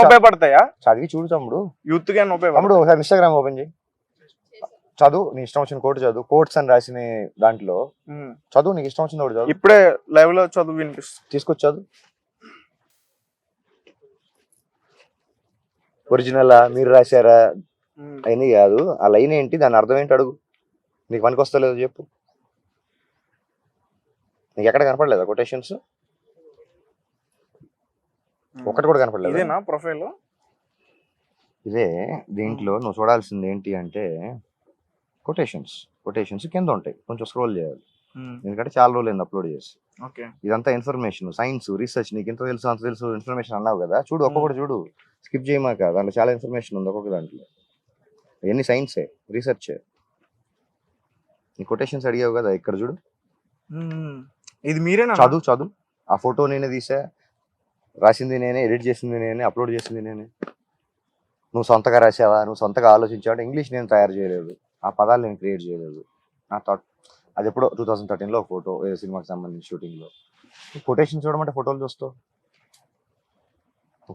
ఉపయోగపడతాయా? చదివి చూడు తమ్ముడు. యూత్ గా తమ్ముడు ఒకసారి ఇన్స్టాగ్రామ్ ఓపెన్ చేయి, చదువు. నీ ఇష్టం వచ్చిన కోట్ చదువు. కోట్స్ అని రాసిన దాంట్లో చదువు, నీకు ఇష్టం వచ్చిన ఒకటి చదువు. ఇప్పుడే లైవ్ లో చదువు వినిపిస్తుంది, తీసుకొచ్చి చదువు. ఒరిజినల్ మీరు రాశారా అయినా కాదు, ఆ లైన్ ఏంటి, దాని అర్థం ఏంటి అడుగు. నీకు పనికి వస్తలేదు చెప్పు. నీకు ఎక్కడ కనపడలేదా కొటేషన్స్? ఒకటి కూడా కనపడలేదు. ఇదేనా ప్రొఫైల్? ఇదే. దీంట్లో నువ్వు చూడాల్సింది ఏంటి అంటే కొటేషన్స్ కింద ఉంటాయి, కొంచెం స్క్రోల్ చేయాలి. ఎందుకంటే చాలా రోజులు అప్లోడ్ చేసి. ఇదంతా ఇన్ఫర్మేషన్, సైన్స్, రీసెర్చ్. నీకు ఇంత తెలుసు అంత తెలుసు ఇన్ఫర్మేషన్ అన్నావు కదా, చూడు ఒక్కొక్కటి చూడు, స్కిప్ చేయమాక. దాంట్లో చాలా ఇన్ఫర్మేషన్ ఉంది ఒక్కొక్క దాంట్లో. ఇవన్నీ సైన్సే, రీసెర్చే. నీ కొటేషన్స్ అడిగావు కదా, ఇక్కడ చూడు. ఇది మీరేనా? చదువు. ఆ ఫోటో నేనే తీసా, రాసింది నేనే, ఎడిట్ చేసింది నేనే, అప్లోడ్ చేసింది నేనే. నువ్వు సొంతగా రాసావా, నువ్వు సొంతగా ఆలోచించావా? ఇంగ్లీష్ నేను తయారు చేయలేదు, ఆ పదాలు నేను క్రియేట్ చేయలేదు. నా థాట్ అది ఎప్పుడో 2013లో ఒక ఫోటో, ఏ సినిమాకి సంబంధించి షూటింగ్ లో. కొటేషన్స్ చూడమంటే ఫోటోలు చూస్తావు?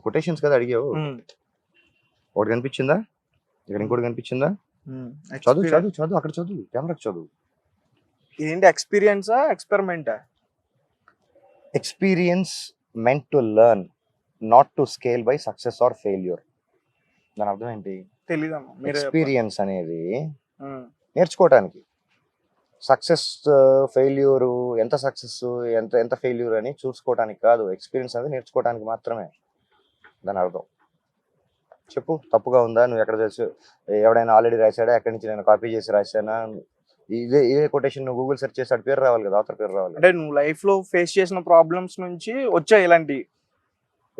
కొటేషన్స్ కదా అడిగావు. ఒకటి కనిపించిందా? ఇక్కడ ఇంకోటి కనిపించిందా? చదువు అక్కడ చదువు, కెమెరాకి చదువు. ఇదేంటి, ఎక్స్పీరియన్సా ఎక్స్పెరిమెంటా? Experience meant to learn, not to scale by success or failure. దాని అర్థం ఏంటి? తెలీదమ్మా. ఎక్స్పీరియన్స్ అనేది నేర్చుకోవటానికి. సక్సెస్ ఫెయిల్యూర్, ఎంత సక్సెస్ ఎంత ఫెయిల్యూర్ అని చూసుకోవటానికి కాదు. ఎక్స్పీరియన్స్ అనేది నేర్చుకోవటానికి మాత్రమే దాని అర్థం. చెప్పు, తప్పుగా ఉందా? నువ్వు ఎక్కడ చేసి ఎవడైనా ఆల్రెడీ రాశాడా, ఎక్కడి నుంచి నేను కాపీ చేసి రాశానా? ఇదే కొటేషన్ నువ్వు గూగుల్ సెర్చ్ చేసి పేరు రావాలి కదా, ఆథర్ పేరు రావాలి. అంటే నువ్వు లైఫ్ లో ఫేస్ చేసిన ప్రాబ్లమ్స్ నుంచి వచ్చాయి ఇలాంటి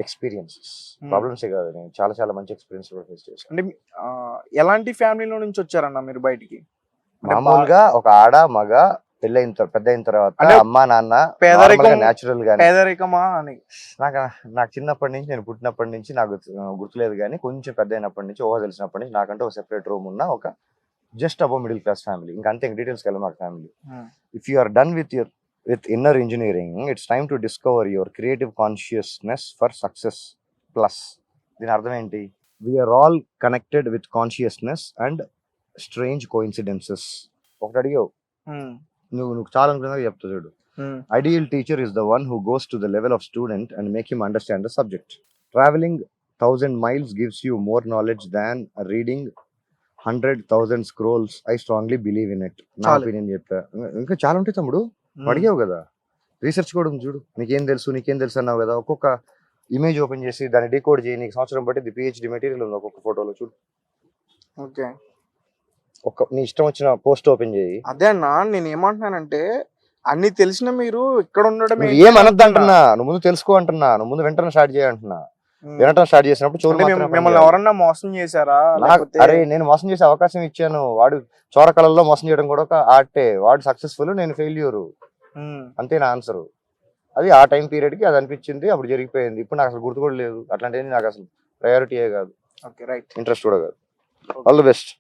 ఎక్స్పీరియన్సెస్. ప్రాబ్లమ్సే కాదు, నేను చాలా మంచి ఎక్స్పీరియన్స్ కూడా ఫేస్ చేశాను. అంటే ఎలాంటి ఫ్యామిలీలో నుంచి వచ్చారన్న మీరు బయటికి? మామూలుగా ఒక ఆడ మగ పెద్ద అయిన తర్వాత అమ్మా నాన్న న్యాచురల్ గా. పేదరికమా అని నాకు చిన్నప్పటి నుంచి, నేను పుట్టినప్పటి నుంచి నాకు గుర్తులేదు, కానీ కొంచెం పెద్ద అయినప్పటి నుంచి, ఊహ తెలిసినప్పటి నుంచి నాకంటే ఒక సెపరేట్ రూమ్ ఉన్న ఒక just above middle class family. ఇంకా అంతే, డీటెయిల్స్కి వెళ్ళి మాకు family. If you are done with inner engineering, it's time to discover your creative consciousness for success plus. దీని అర్థం ఏంటి? We are all connected with consciousness and strange coincidences. ఒకటి అడిగావు, నువ్వు చాలా అనుకున్నా చెప్తా చూడు. Ideal teacher is the one who goes to the level of student and make him understand the subject. Travelling 1000 miles gives you more knowledge than reading 100,000 scrolls. I strongly believe in it. నా opinion చెప్పా. ఇంకా చాలా ఉంటాయి తమ్ముడు, అడిగావు కదా. Research కూడా ఉంది చూడు. నీకేం తెలుసు అన్నావు కదా. ఒక్కొక్క ఇమేజ్ ఓపెన్ చేసి దాన్ని డీకోడ్ చేయి, నీకు సంవత్సరం బట్టి PhD మెటీరియల్ ఉంది ఒక్కొక్క ఫోటోలో చూడు. ఓకే, నీ ఇష్టం వచ్చిన పోస్ట్ ఓపెన్ చేయి. అదే అన్న, నేను ఏమంటున్నానంటే అన్ని తెలిసిన మీరు ఇక్కడ ఉండడం ఏమనద్దు అంటున్నా. నువ్వు ముందు తెలుసుకో అంటున్నా, నువ్వు ముందు వెంటనే స్టార్ట్ చేయంటున్నా. వినటం స్టార్ట్ చేసినప్పుడు మిమ్మల్ని ఎవరన్నా మోసం చేశారా? అరే నేను మోసం చేసే అవకాశం ఇచ్చాను. వాడు చోర కళల్లో మోసం చేయడం కూడా ఒక ఆర్టే. వాడు సక్సెస్ఫుల్, నేను ఫెయిల్యూర్, అంతే నా ఆన్సర్. అది ఆ టైం పీరియడ్ కి అది అనిపించింది, అప్పుడు జరిగిపోయింది. ఇప్పుడు నాకు అసలు గుర్తు కూడా లేదు. అట్లాంటివి నాకు అసలు ప్రయారిటీయే కాదు, ఇంట్రెస్ట్ కూడా కాదు. All the best.